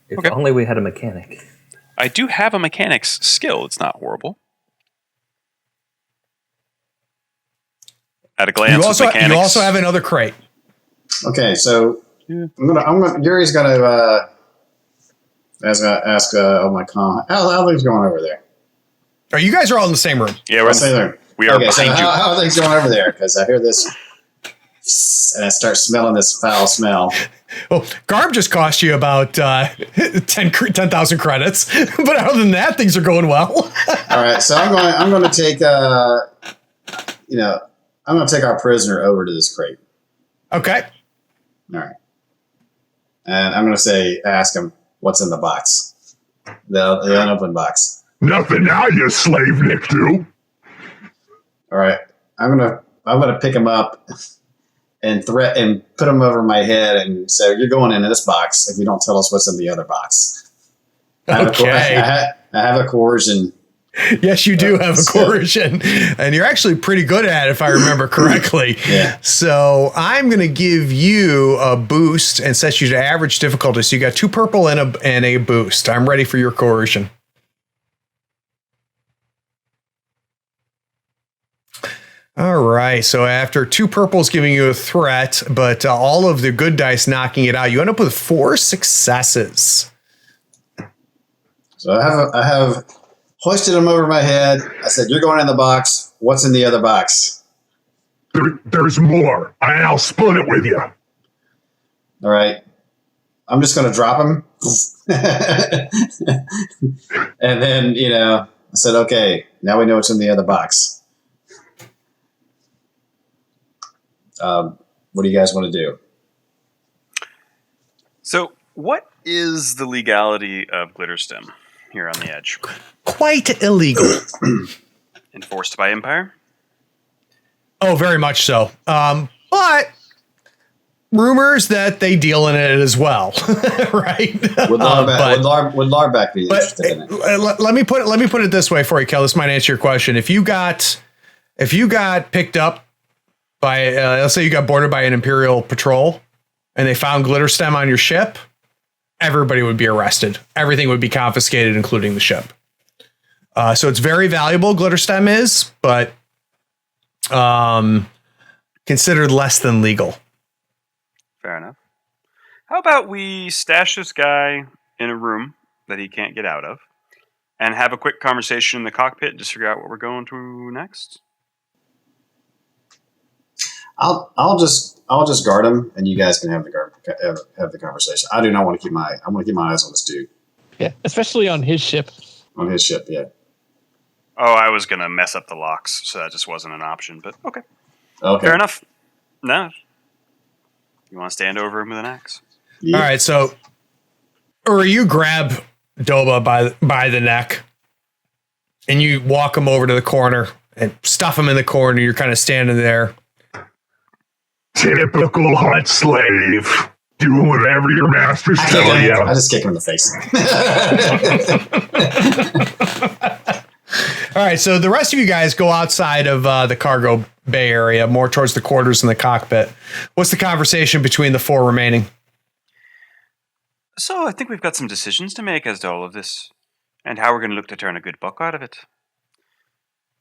If only we had a mechanic. I do have a mechanics skill. It's not horrible. At a glance, You also have another crate. Okay, so Yuri's gonna ask my comment. How things going over there? You guys are all in the same room. Yeah, we are okay, so behind you. how are things going over there? Because I hear this, and I start smelling this foul smell. Oh, Garb just cost you about 10,000 credits, but other than that, things are going well. All right, so I'm going to take I'm going to take our prisoner over to this crate. Okay. All right, and I'm going to ask him what's in the box, the unopened box. Nothing now, you slave Nick do. All right, I'm gonna pick him up and put him over my head and say, "You're going into this box if you don't tell us what's in the other box." Okay. I have a coercion. Yes, you do have a coercion, and you're actually pretty good at it, if I remember correctly. Yeah. So I'm going to give you a boost and set you to average difficulty. So you got 2 purple and a boost. I'm ready for your coercion. All right. So after 2 purples giving you a threat, but all of the good dice knocking it out, you end up with 4 successes. So I have hoisted him over my head. I said, "You're going in the box. What's in the other box?" There's more. I'll split it with you. All right. I'm just going to drop him. And then, I said, "Okay, now we know what's in the other box." What do you guys want to do? So, what is the legality of glitter stem here on the edge? Quite illegal. Enforced by Empire? Oh, very much so. But rumors that they deal in it as well, right? Would Larback be interested in it? Let me put it this way for you, Kel. This might answer your question. If you got picked up by, let's say you got boarded by an Imperial patrol, and they found glitter stem on your ship, everybody would be arrested. Everything would be confiscated, including the ship. So it's very valuable. Glitter stem is, but considered less than legal. Fair enough. How about we stash this guy in a room that he can't get out of and have a quick conversation in the cockpit and just figure out what we're going to next? I'll just guard him, and you guys can have the conversation. I do not want to keep I want to keep my eyes on this dude. Yeah, especially on his ship. On his ship, yeah. Oh, I was going to mess up the locks, so that just wasn't an option, but okay. Okay. Fair enough. No. You want to stand over him with an axe? Yeah. All right, so you grab Doba by the neck, and you walk him over to the corner and stuff him in the corner. You're kind of standing there. Typical hot slave. Doing whatever your masters I tell you. just kick him in the face. All right, so the rest of you guys go outside of the cargo bay area, more towards the quarters and the cockpit. What's the conversation between the four remaining? So I think we've got some decisions to make as to all of this, and how we're going to look to turn a good buck out of it.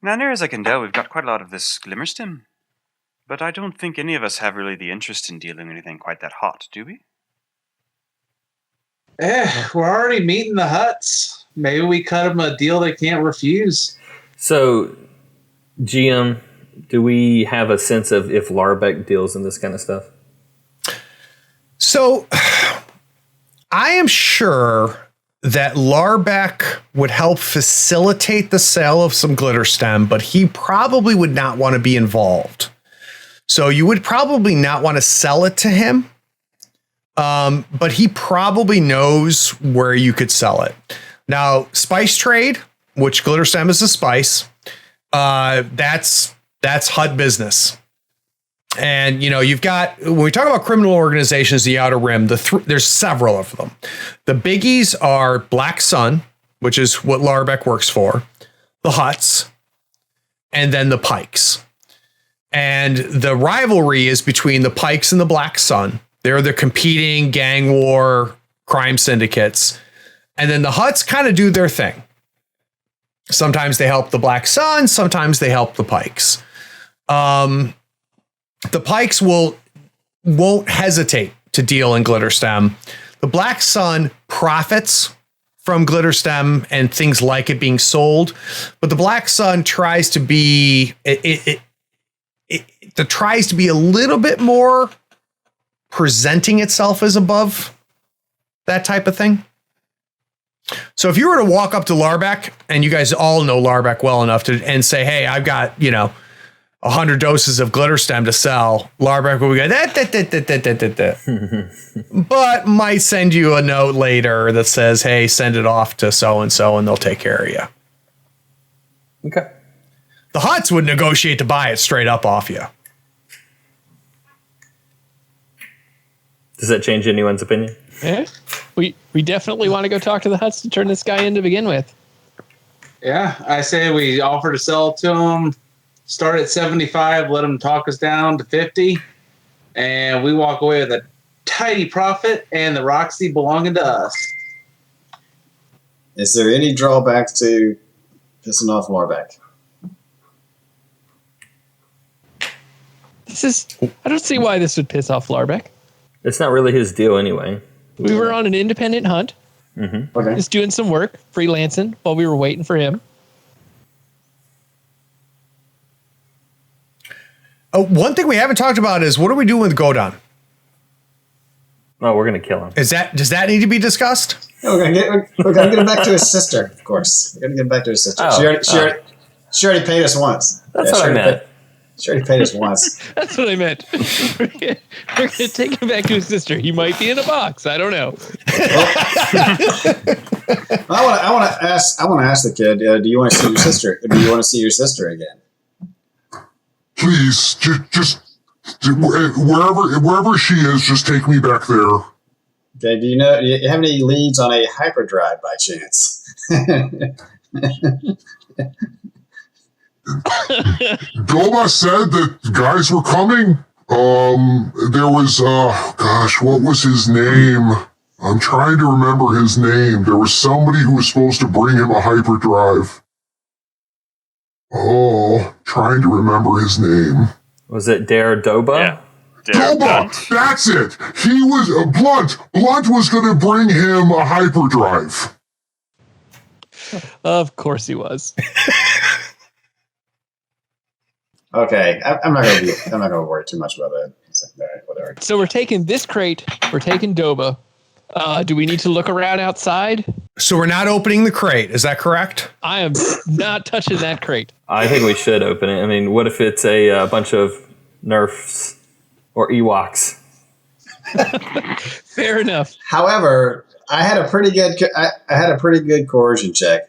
Now, near as I can tell, we've got quite a lot of this glimmerstim, but I don't think any of us have really the interest in dealing anything quite that hot, do we? We're already meeting the Huts. Maybe we cut them a deal they can't refuse. So, GM, do we have a sense of if Larbeck deals in this kind of stuff? So, I am sure that Larbeck would help facilitate the sale of some glitterstem, but he probably would not want to be involved. So you would probably not want to sell it to him, but he probably knows where you could sell it. Now, spice trade, which glitterstem is a spice, that's HUD business. And, you know, you've got, when we talk about criminal organizations, the Outer Rim, there's several of them. The biggies are Black Sun, which is what Larbeck works for, the Huts, and then the Pikes. And the rivalry is between the Pikes and the Black Sun. They're the competing gang war crime syndicates. And then the Huts kind of do their thing. Sometimes they help the Black Sun, sometimes they help the Pikes. The Pikes won't hesitate to deal in glitterstem. The Black Sun profits from glitterstem and things like it being sold, but the Black Sun tries to be it tries to be a little bit more presenting itself as above that type of thing. So if you were to walk up to Larbeck, and you guys all know Larbeck well enough and say, "Hey, I've got 100 doses of glitterstem to sell," Larbeck will go, but might send you a note later that says, "Hey, send it off to so-and-so and they'll take care of you." Okay. The Huts would negotiate to buy it straight up off you. Does that change anyone's opinion? Yeah. We definitely want to go talk to the Huts to turn this guy in to begin with. Yeah, I say we offer to sell it to them. Start at 75, let them talk us down to 50, and we walk away with a tidy profit and the Roxy belonging to us. Is there any drawbacks to pissing off Larbeck? I don't see why this would piss off Larbeck. It's not really his deal anyway. We were on an independent hunt. Mm-hmm. Okay. Just doing some work, freelancing while we were waiting for him. One thing we haven't talked about is, what are we doing with Godon? Oh, we're gonna kill him. Does that need to be discussed? Yeah, we're gonna get him back to his sister, of course. We're gonna get him back to his sister. She already paid us once. That's what I meant. She already paid us once. That's what I meant. We're gonna take him back to his sister. He might be in a box. I don't know. I want to ask the kid. Do you want to see your sister? Do you want to see your sister again? Please, just wherever she is, just take me back there. Okay. Do you have any leads on a hyperdrive by chance? Doba said that guys were coming. There was what was his name? I'm trying to remember his name. There was somebody who was supposed to bring him a hyperdrive. Oh, trying to remember his name. Was it Dare Doba? Yeah. Doba! That's it! He was Blunt! Blunt was going to bring him a hyperdrive. Of course he was. Okay, I'm not gonna worry too much about that. All right, whatever. So we're taking this crate. We're taking Doba. Do we need to look around outside? So we're not opening the crate. Is that correct? I am not touching that crate. I think we should open it. I mean, what if it's a bunch of Nerfs or Ewoks? Fair enough. However, I had a pretty good coercion check,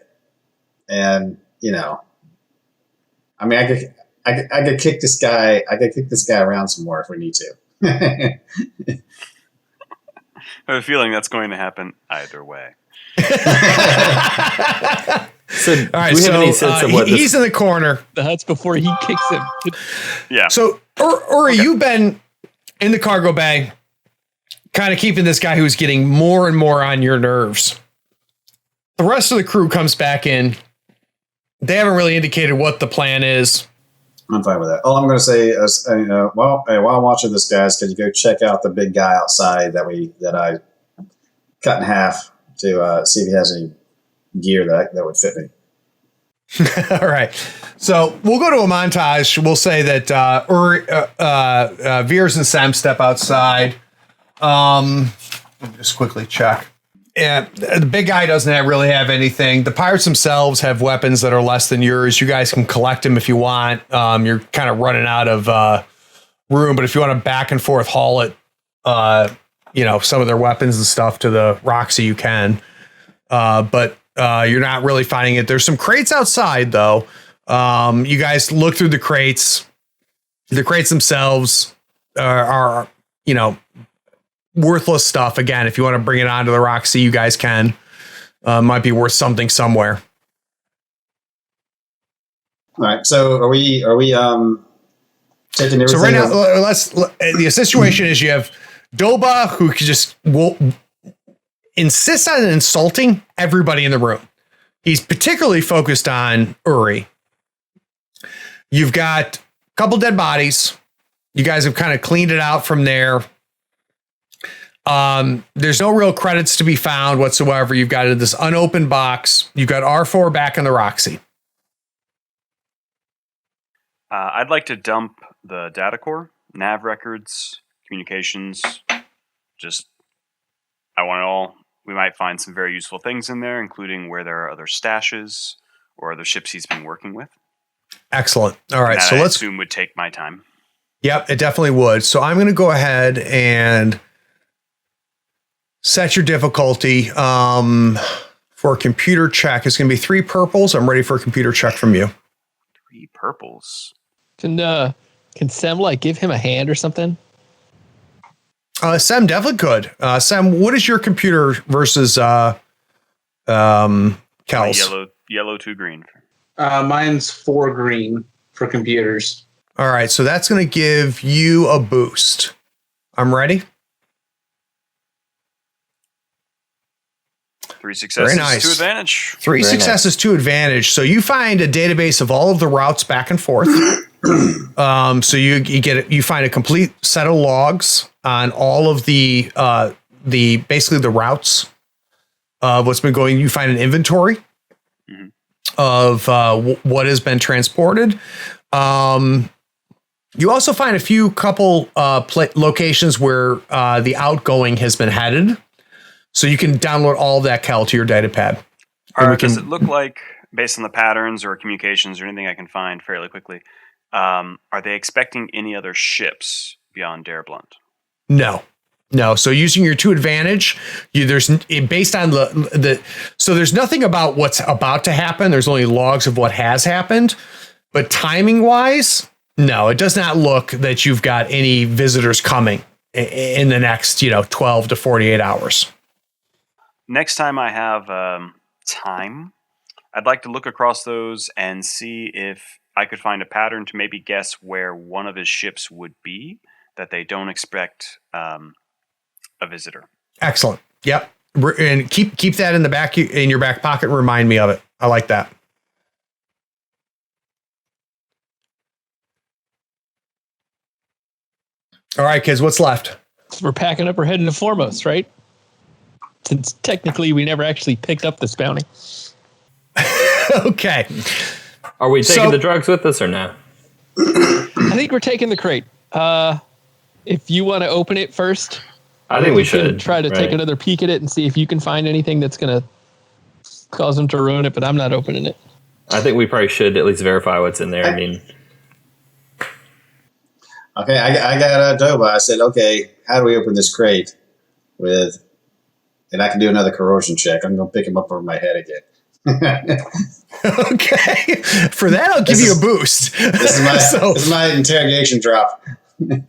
and I mean, I could kick this guy. I could kick this guy around some more if we need to. have a feeling that's going to happen either way. So, All right, do we have any so sense of what he's in the corner. The huts before he kicks him. Yeah. So, Uri, you've been in the cargo bay, kind of keeping this guy who's getting more and more on your nerves. The rest of the crew comes back in. They haven't really indicated what the plan is. I'm fine with that. All I'm going to say is, while I'm watching this, guys, could you go check out the big guy outside that I cut in half to see if he has any gear that would fit me. All right. So we'll go to a montage. We'll say that Veers and Sam step outside. Let me just quickly check. Yeah, the big guy doesn't really have anything. The pirates themselves have weapons that are less than yours. You guys can collect them if you want. You're kind of running out of room, but if you want to back and forth haul it, some of their weapons and stuff to the Roxy, you can. But you're not really finding it. There's some crates outside, though. You guys look through the crates. The crates themselves are worthless stuff. Again, if you want to bring it onto the Roxy, you guys can. Might be worth something somewhere. All right. So are we taking everything? So right now, the situation is you have Doba, who will insist on insulting everybody in the room. He's particularly focused on Uri. You've got a couple dead bodies. You guys have kind of cleaned it out from there. There's no real credits to be found whatsoever. You've got this unopened box. You've got R4 back in the Roxy. I'd like to dump the data core, nav records, communications. I want it all. We might find some very useful things in there, including where there are other stashes or other ships he's been working with. Excellent. All right. So let's assume would take my time. Yep, it definitely would. So I'm going to go ahead and set your difficulty for a computer check. It's going to be 3 purples. I'm ready for a computer check from you. 3 purples. Can Sam give him a hand or something? Sam definitely could. Sam, what is your computer versus Kel's? Yellow 2 green. Mine's 4 green for computers. All right, so that's going to give you a boost. I'm ready. 3 successes, Very nice. 2 advantage. 3 Very successes, 2 advantage. So you find a database of all of the routes back and forth. So you find a complete set of logs on all of the basically the routes of what's been going. You find an inventory of what has been transported. You also find a couple locations where the outgoing has been headed. So you can download all of that, Cal, to your data pad. Does it look like, based on the patterns or communications or anything I can find fairly quickly, are they expecting any other ships beyond Dare Blunt? No. So using your 2 advantage, there's based on so there's nothing about what's about to happen. There's only logs of what has happened. But timing wise, no, it does not look that you've got any visitors coming in the next 12 to 48 hours. Next time I have time, I'd like to look across those and see if I could find a pattern to maybe guess where one of his ships would be that they don't expect a visitor. Excellent. Yep. And keep that in your back pocket. Remind me of it. I like that. All right, kids, what's left? So we're packing up. We're heading to Foremost, right? Since technically we never actually picked up this bounty. Okay. Are we taking the drugs with us or no? I think we're taking the crate. If you want to open it first, I think we should try to take another peek at it and see if you can find anything that's going to cause them to ruin it, but I'm not opening it. I think we probably should at least verify what's in there. Okay, I got Doba. I said, okay, how do we open this crate and I can do another corrosion check. I'm going to pick him up over my head again. Okay. For that, I'll give you a boost. This is my interrogation drop. I'm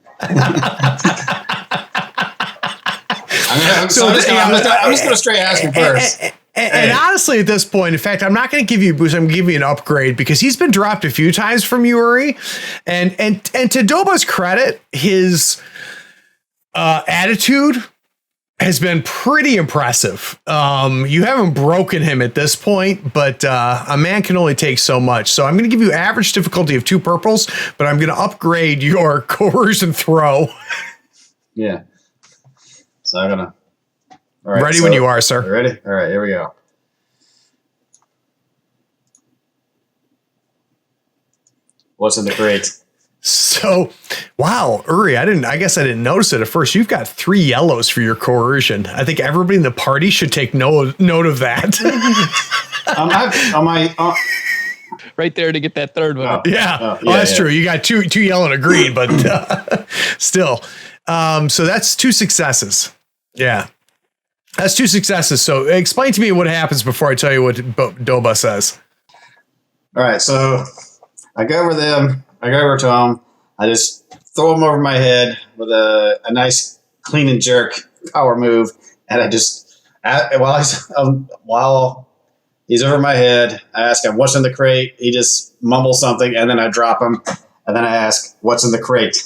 going I'm just going to straight ask him first. And honestly, at this point, in fact, I'm not going to give you a boost. I'm going to give you an upgrade because he's been dropped a few times from you, Uri. And to Doba's credit, his attitude has been pretty impressive. You haven't broken him at this point, but a man can only take so much. So I'm going to give you average difficulty of 2 purples, but I'm going to upgrade your coercion throw. Yeah. So I'm going to. All right, ready when you are, sir. Ready? All right, here we go. What's in the crate? So, wow, Uri, I guess I didn't notice it at first. You've got 3 yellows for your coercion. I think everybody in the party should take note of that. Right there to get that third one. Yeah, that's true. You got two yellow and a green, but still. So that's 2 successes. Yeah. That's 2 successes. So explain to me what happens before I tell you what Doba says. All right, so I go over them. I go over to him. I just throw him over my head with a nice clean and jerk power move, and I just while he's over my head, I ask him what's in the crate. He just mumbles something, and then I drop him, and then I ask what's in the crate.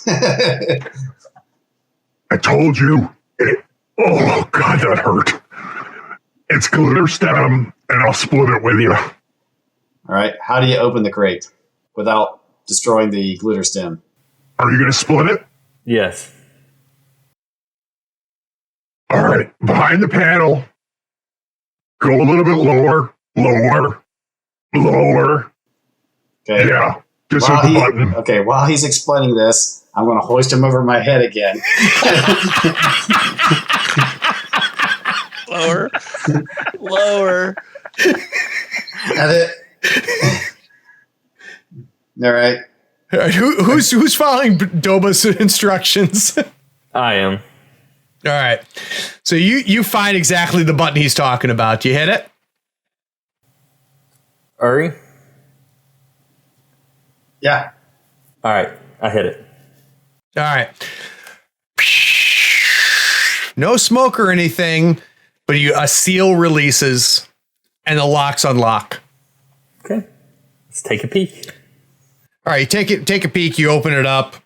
I told you. Oh, God, that hurt. It's glitter stem, and I'll split it with you. All right. How do you open the crate without destroying the glitter stem? Are you going to split it? Yes. All right. Behind the panel. Go a little bit lower. Lower. Okay. Yeah. Just hit the button. Okay. While he's explaining this, I'm going to hoist him over my head again. Lower. All right. Who's following Doba's instructions? I am. All right. So you find exactly the button he's talking about. You hit it? Uri? Yeah. All right. I hit it. All right. No smoke or anything, but a seal releases and the locks unlock. Okay. Let's take a peek. All right, take a peek. You open it up.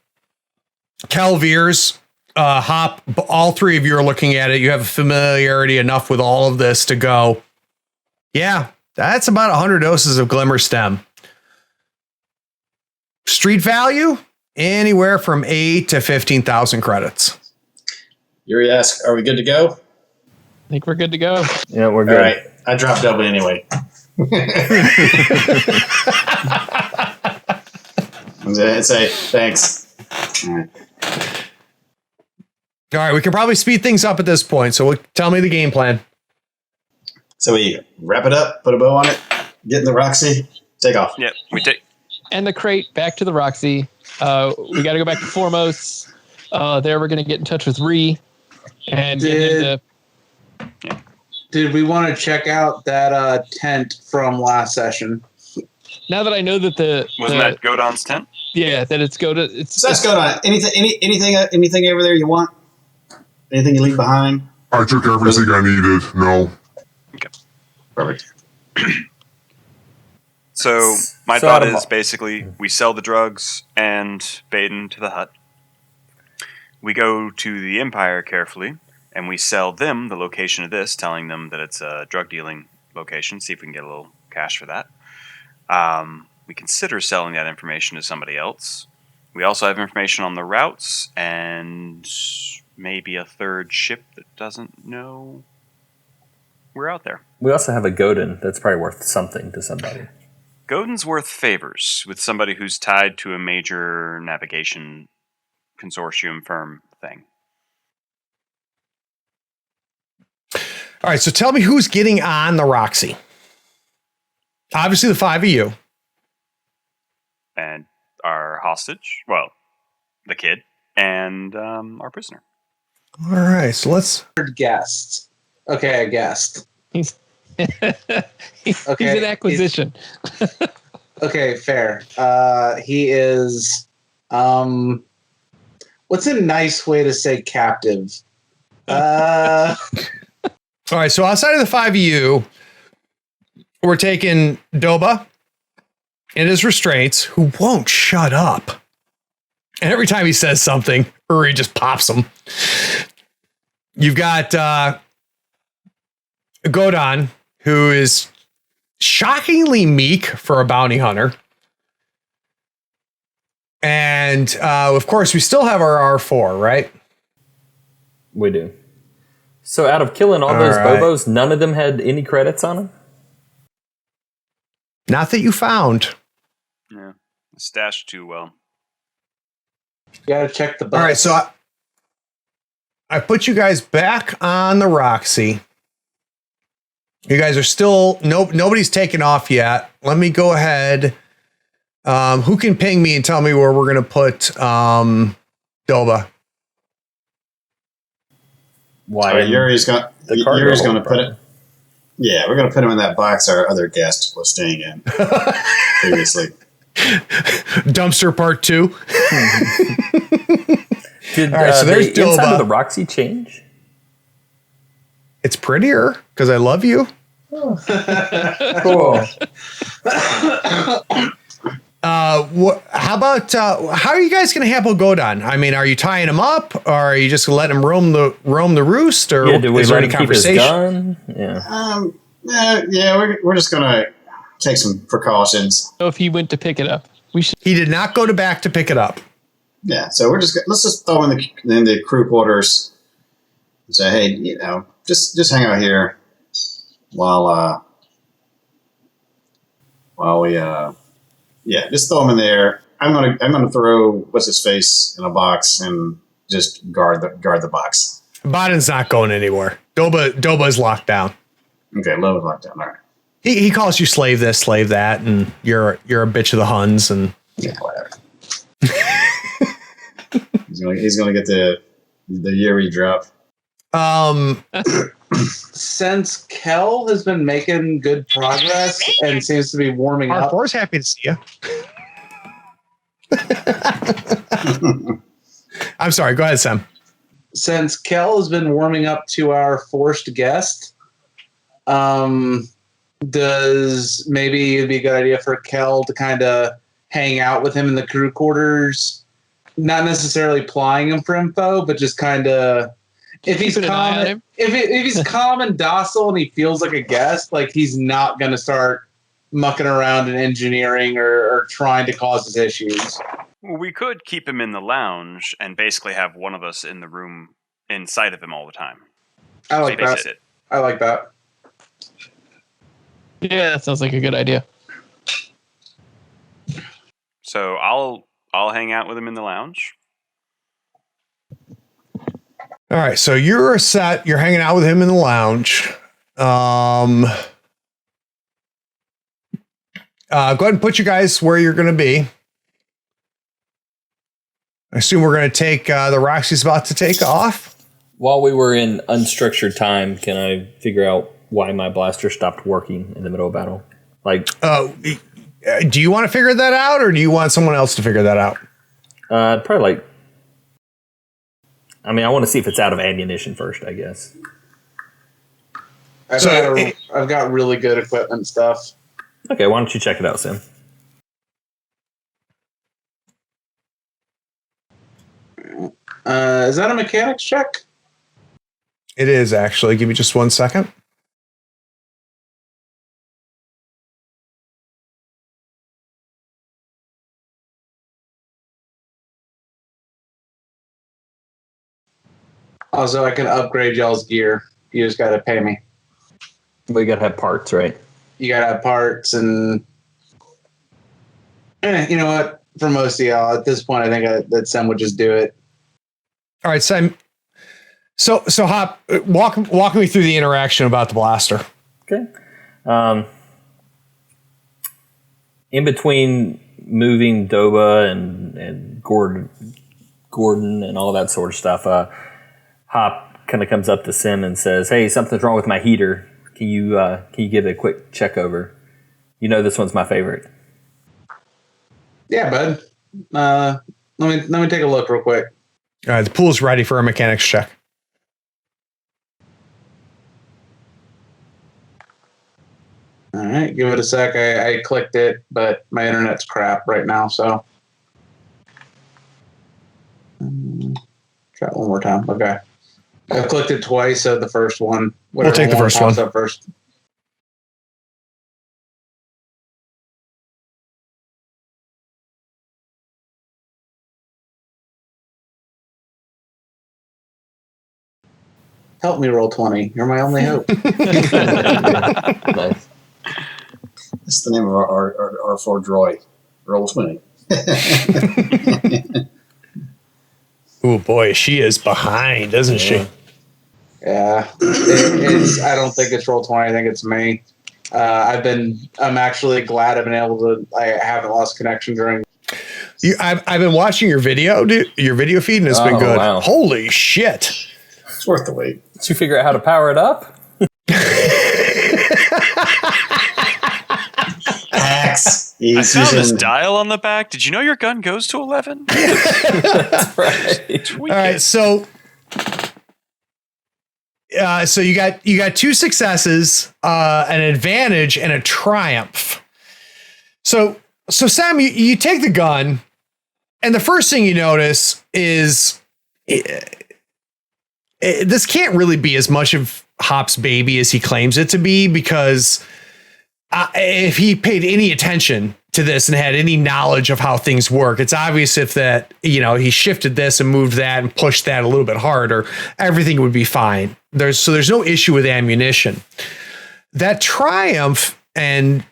Calviers, Hop, all 3 of you are looking at it. You have a familiarity enough with all of this to go, yeah, that's about 100 doses of Glimmer Stem. Street value, anywhere from 8 to 15,000 credits. Yuri asks, are we good to go? I think we're good to go. Yeah, we're good. All right. I dropped double anyway. I'd say thanks. All right, we can probably speed things up at this point. So tell me the game plan. So we wrap it up, put a bow on it, get in the Roxy, take off. Yep, we take. And the crate back to the Roxy. We got to go back to Foremost. There we're going to get in touch with Ree. And Did we want to check out that tent from last session? now that I know that Wasn't that Godon's tent? Yeah, that it's go to So let's go on. Anything over there you want? Anything you leave behind? I took everything I needed. No. Okay. Perfect. So my thought is basically we sell the drugs and Baden to the hut. We go to the Empire carefully, and we sell them the location of this, telling them that it's a drug dealing location, see if we can get a little cash for that. We consider selling that information to somebody else. We also have information on the routes and maybe a third ship that doesn't know we're out there. We also have a Godin that's probably worth something to somebody. Godin's worth favors with somebody who's tied to a major navigation consortium firm thing. All right, so tell me who's getting on the Roxy. Obviously, the 5 of you. And our hostage, well, the kid, and our prisoner. All right, so let's... Guest. Okay, I guessed. he's an acquisition. Okay, fair. He is... what's a nice way to say captive? Uh, All right, so outside of the five of you, we're taking Doba and his restraints, who won't shut up. And every time he says something, Uri just pops him. You've got Godon, who is shockingly meek for a bounty hunter. And of course, we still have our R4, right? We do. So out of killing all those right. Bobos, none of them had any credits on them? Not that you found. Yeah. Stashed too well. you gotta check the bus. All right, so I put you guys back on the Roxy. You guys are still nobody's taken off yet. Let me go ahead. Who can ping me and tell me where we're gonna put Doba? Why? Yuri's going The cargo Yuri's going to hold, put it. Yeah, we're going to put him in that box our other guest was staying in previously. Dumpster part 2. Did All right, so there's the inside Doba. of the Roxy change? It's prettier because I love you. Cool. How about how are you guys going to handle Godon? I mean, are you tying him up, or are you just going to let him roam the roost, or Yeah, do we is there let any him keep his conversation? gun? Yeah. We're just going to take some precautions. So if he went to pick it up, we should. He did not go back to pick it up. Yeah, so let's just throw him in the crew quarters and say, hey, just hang out here while we just throw him in there. I'm gonna throw what's his face in a box and just guard the box. Baden's not going anywhere. Doba is locked down. Okay, low is locked down. All right. He calls you slave this, slave that, and you're a bitch of the Huns, and Yeah, whatever. he's gonna get the Yuri drop. Since Kel has been making good progress and seems to be warming up, R4's happy to see you. I'm sorry. Go ahead, Sam. since Kel has been warming up to our forced guest, does maybe it'd be a good idea for Kel to kind of hang out with him in the crew quarters, not necessarily plying him for info, but just kind of if he's Keeping an eye on calm, him. if he's calm and docile and he feels like a guest, like he's not going to start mucking around in engineering or trying to cause us issues. Well, we could keep him in the lounge and basically have one of us in the room inside of him all the time. I like that. Babysit. I like that. Yeah, that sounds like a good idea. So I'll hang out with him in the lounge. All right, so you're set. You're hanging out with him in the lounge. Go ahead and put you guys where you're going to be. I assume we're going to take the Roxy's about to take off. While we were in unstructured time, can I figure out why my blaster stopped working in the middle of battle? Like, Do you want to figure that out, or do you want someone else to figure that out? probably like. I mean, I want to see if it's out of ammunition first, I guess. I've got really good equipment stuff. Okay, why don't you check it out, Sam? Is that a mechanics check? It is actually. Give me just 1 second. Also, I can upgrade y'all's gear. You just got to pay me. We gotta have parts, right? You got to have parts and... you know what? For most of y'all, at this point, I think that Sam would just do it. All right, Sam. So Hop, walk me through the interaction about the blaster. Okay. In between moving Doba and Gordon and all that sort of stuff, Hop kind of comes up to Sim and says, "Hey, something's wrong with my heater. Can you give it a quick check over? You know this one's my favorite." Yeah, bud. Let me take a look real quick. All right, the pool's ready for a mechanics check. All right, give it a sec. I clicked it, but my internet's crap right now, so. Try it one more time. Okay. I've clicked it twice, so the first one. We'll take the first one. Up first. Help me roll 20. You're my only hope. Nice. That's the name of our R4 droid. Roll 20. Oh boy, she is behind, isn't she? Yeah, it's. I don't think it's roll 20. I think it's me. I'm actually glad I've been able to. I haven't lost connection during. I've been watching your video, dude. Your video feed, and it's been good. Wow. Holy shit! It's worth the wait. Did you figure out how to power it up? Hacks. I found this dial on the back. Did you know your gun goes to 11? That's right. All right, so you got 2 successes, an advantage, and a triumph. So Sam, you take the gun, and the first thing you notice is this can't really be as much of Hop's baby as he claims it to be, because if he paid any attention to this and had any knowledge of how things work, it's obvious if that, he shifted this and moved that and pushed that a little bit harder, everything would be fine. There's no issue with ammunition. That triumph, and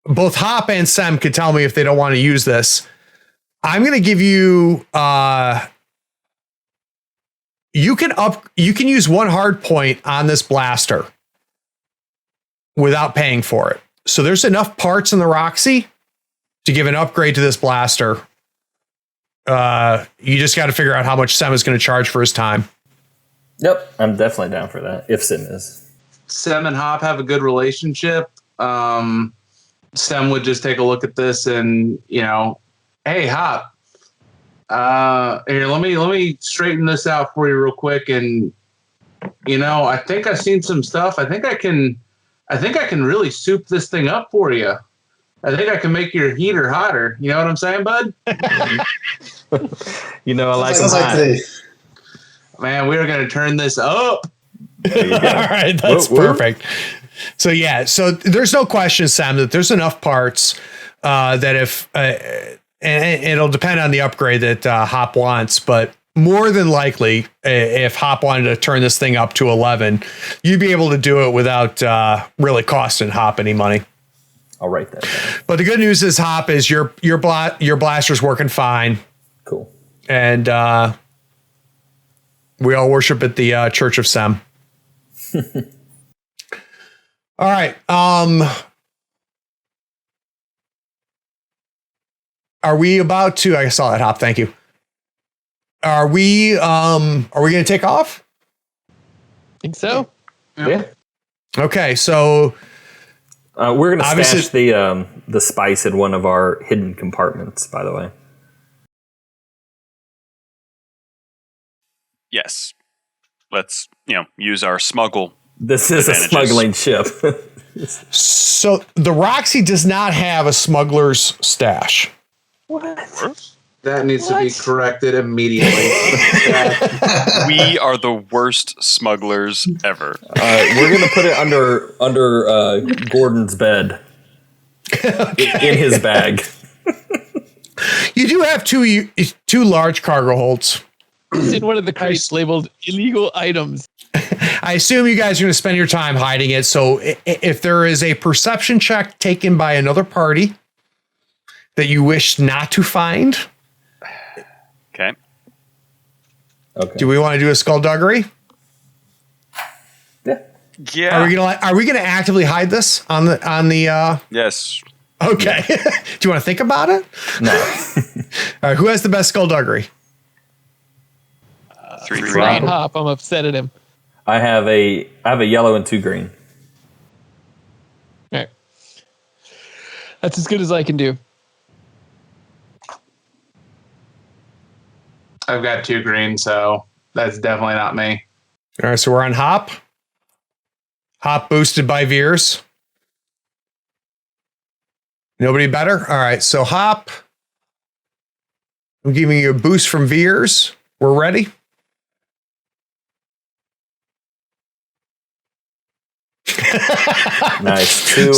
both Hop and Sam could tell me if they don't want to use this. I'm going to give you, you can use 1 hard point on this blaster without paying for it. So there's enough parts in the Roxy to give an upgrade to this blaster. You just got to figure out how much Sem is going to charge for his time. Yep, I'm definitely down for that, if Sim is. Sem and Hop have a good relationship. Sem would just take a look at this and, hey, Hop, here, let me straighten this out for you real quick. And, I think I've seen some stuff. I think I can really soup this thing up for you. I think I can make your heater hotter. You know what I'm saying, bud? I like Sounds like Man, we are going to turn this up. All right, that's perfect. So there's no question, Sam, that there's enough parts that if and it'll depend on the upgrade that Hop wants, but more than likely, if Hop wanted to turn this thing up to 11, you'd be able to do it without really costing Hop any money. I'll write that down. But the good news is, Hop, is your blaster's working fine. Cool. And we all worship at the Church of Sem. All right. Are we about to? I saw that, Hop. Thank you. Are we going to take off? Think so. Yeah. Okay, so we're going to stash the spice in one of our hidden compartments, by the way. Yes. Let's, use our smuggle. This is advantages. a smuggling ship. So the Roxy does not have a smuggler's stash. What? That needs to be corrected immediately. We are the worst smugglers ever. We're going to put it under Gordon's bed. In his bag. You do have two large cargo holds. It's in one of the crates labeled illegal items. I assume you guys are going to spend your time hiding it. So if there is a perception check taken by another party that you wish not to find. Okay. Do we want to do a skullduggery? Yeah. Are we gonna actively hide this on the? Yes. Okay. Do you want to think about it? No. All right. Who has the best skullduggery? Three Ryan Hop, I'm upset at him. I have a yellow and 2 green. All right. That's as good as I can do. I've got 2 green, so that's definitely not me. All right. So we're on Hop. Hop boosted by Veers. Nobody better? All right. So Hop, I'm giving you a boost from Veers. We're ready. Nice.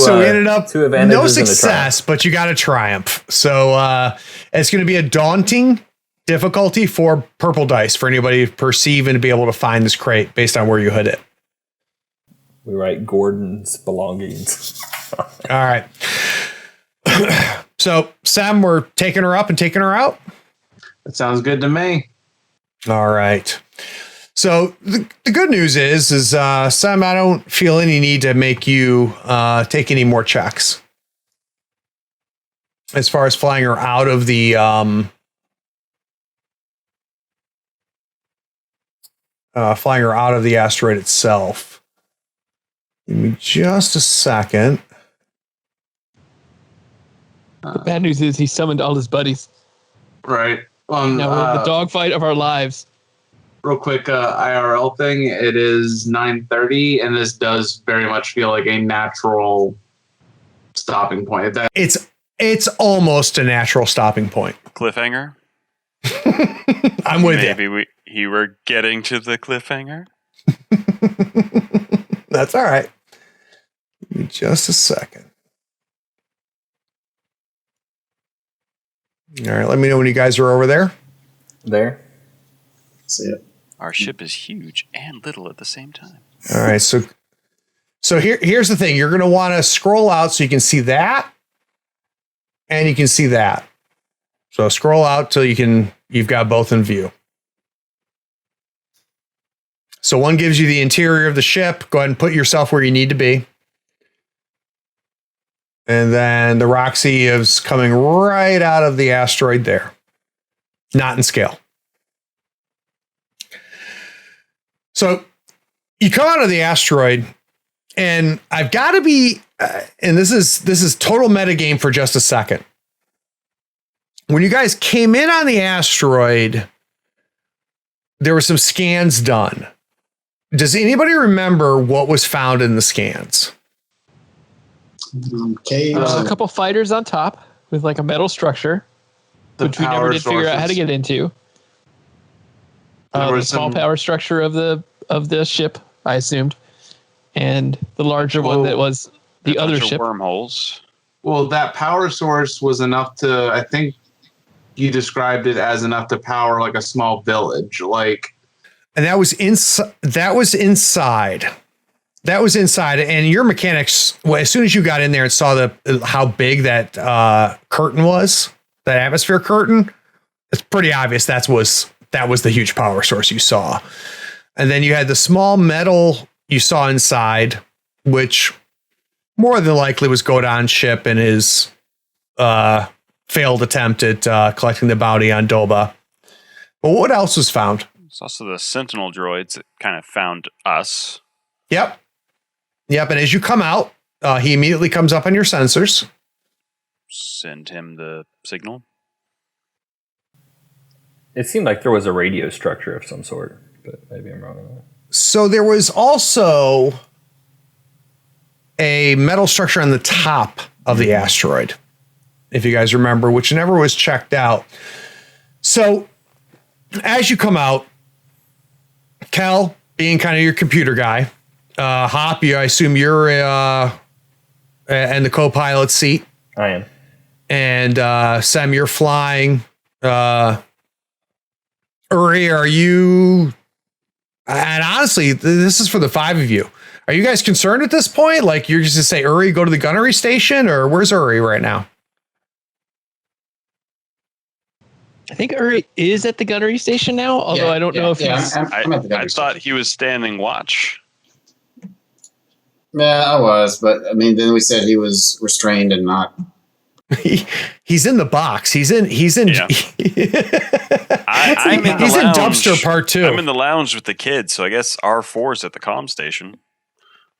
So we ended up two advantages no and a success, but you got a triumph. So it's going to be a daunting difficulty for purple dice for anybody to perceive and to be able to find this crate based on where you hit it. We write Gordon's belongings. All right. So Sam, we're taking her up and taking her out. That sounds good to me. All right. So the good news is Sam, I don't feel any need to make you take any more checks as far as flying her out of the asteroid itself. Give me just a second. The bad news is he summoned all his buddies. Right. Now we're in the dogfight of our lives. Real quick IRL thing. It is 9:30, and this does very much feel like a natural stopping point. It's almost a natural stopping point. Cliffhanger. I'm with you. Maybe you were getting to the cliffhanger. That's all right. Give me just a second. All right, let me know when you guys are over there. There. See it. Our ship is huge and little at the same time. All right, so here's the thing. You're going to want to scroll out so you can see that, and you can see that. So scroll out till you've got both in view. So one gives you the interior of the ship. Go ahead and put yourself where you need to be. And then the Roxy is coming right out of the asteroid there. Not in scale. So you come out of the asteroid, and I've got to be, and this is total metagame for just a second. When you guys came in on the asteroid, there were some scans done. Does anybody remember what was found in the scans? Caves. A couple fighters on top with like a metal structure, which we never did figure out how to get into. The small power structure of the ship, I assumed, and the larger one that was the other ship. Wormholes. Well, that power source was enough to, I think you described it as enough to power like a small village, like. And that was inside. That was inside, and your mechanics. Well, as soon as you got in there and saw how big that curtain was, that atmosphere curtain, it's pretty obvious that was the huge power source you saw. And then you had the small metal you saw inside, which more than likely was Godon's ship and his failed attempt at collecting the bounty on Doba. But what else was found? It's also the Sentinel droids that kind of found us. Yep. And as you come out, he immediately comes up on your sensors. Send him the signal. It seemed like there was a radio structure of some sort, but maybe I'm wrong on that. So there was also a metal structure on the top of the asteroid, if you guys remember, which never was checked out. So as you come out, Cal, being kind of your computer guy, Hop, I assume you're in the co-pilot seat. I am. And Sam, you're flying. Uri, are you? And honestly, this is for the five of you. Are you guys concerned at this point? Like, you're just to say, Uri, go to the gunnery station, or where's Uri right now? I think Uri is at the gunnery station now, although I don't know if he's... I'm at the I thought he was standing watch. Yeah, I was, but I mean, then we said he was restrained and not. He's in the box. He's in. Yeah. I'm in the he's lounge. in dumpster part 2. I'm in the lounge with the kids, so I guess R4's at the comm station.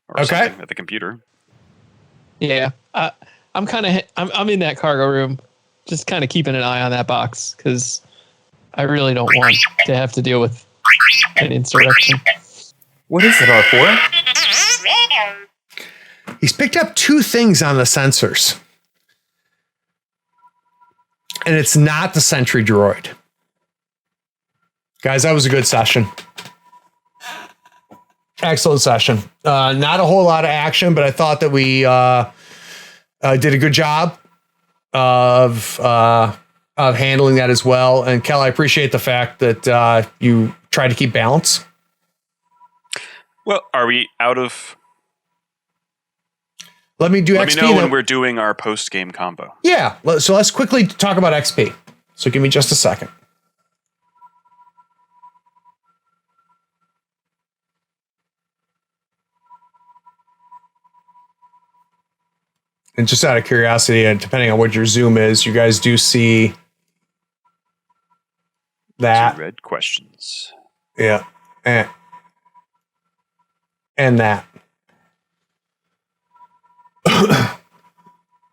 Or Okay. At the computer. Yeah, I'm in that cargo room, just kind of keeping an eye on that box because I really don't want to have to deal with an insurrection. What is it, R4? He's picked up 2 things on the sensors. And it's not the sentry droid. Guys, that was a good session. Excellent session. Not a whole lot of action, but I thought that we did a good job of handling that as well. And Kel, I appreciate the fact that you tried to keep balance. Well, are we out of... Let me Let XP. me know when we're doing our post-game combo. Yeah, so let's quickly talk about XP. So give me just a second. And just out of curiosity, and depending on what your zoom is, you guys do see that. 2 red questions. Yeah. And that.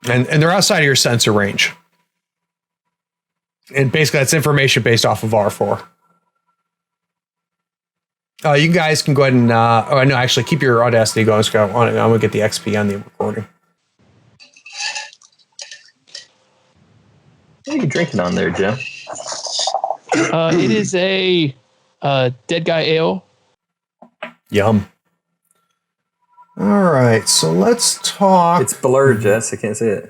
and they're outside of your sensor range. And basically that's information based off of R4. You guys can go ahead and no, actually keep your Audacity going. So I'm gonna get the XP on the recording. What are you drinking on there, Jim? It is a Dead Guy Ale. Yum. All right, so let's talk. It's blurred, Jess. I can't see it.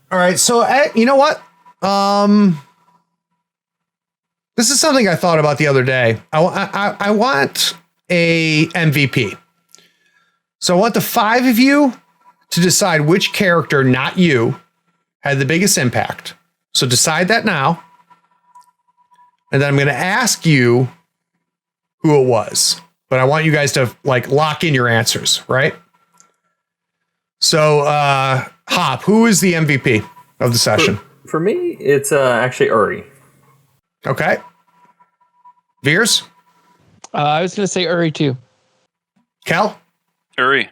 All right, so you know what? This is something I thought about the other day. I want a MVP. So I want the 5 of you to decide which character, not you, had the biggest impact. So decide that now. And then I'm going to ask you who it was. But I want you guys to like lock in your answers, right? So, Hop, who is the MVP of the session? For me, it's actually Uri. Okay. Veers? I was going to say Uri too. Kel? Uri.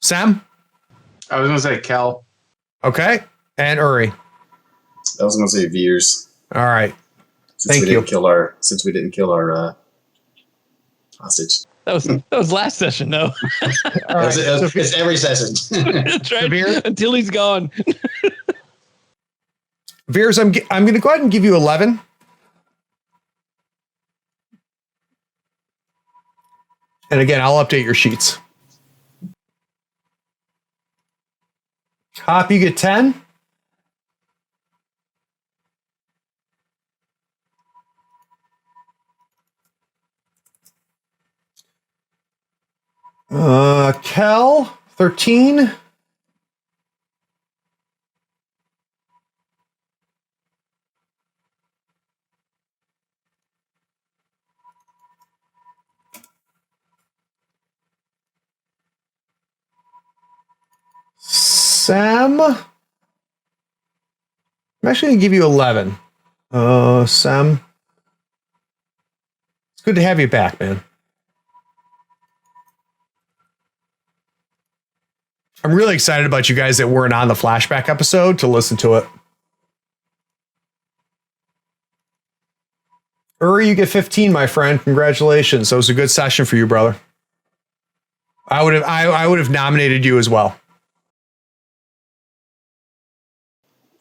Sam? I was going to say Kel. Okay. And Uri. I was going to say Veers. All right. Since we didn't kill our hostage. That was last session, no. All right. It's every session. That's right. Until he's gone. Veers, I'm going to go ahead and give you 11. And again, I'll update your sheets. Hop, you get 10. Kel, 13. Sam, I'm actually going to give you 11. Sam, it's good to have you back, man. I'm really excited about you guys that weren't on the flashback episode to listen to it. Uri, you get 15, my friend. Congratulations. That was a good session for you, brother. I would have nominated you as well.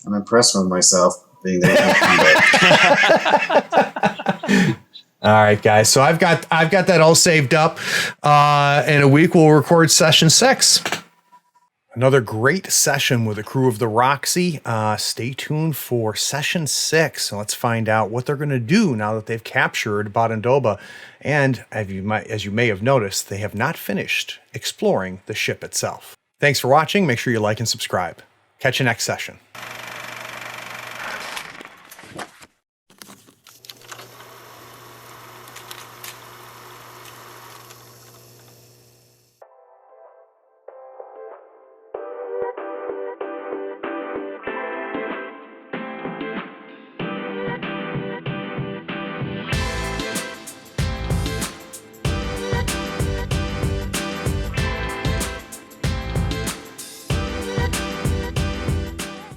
I'm impressed with myself being there. All right, guys. So I've got that all saved up. In a week, we'll record session 6. Another great session with the crew of the Roxy. Stay tuned for session 6. So let's find out what they're going to do now that they've captured Doba. And as you may have noticed, they have not finished exploring the ship itself. Thanks for watching. Make sure you like and subscribe. Catch you next session.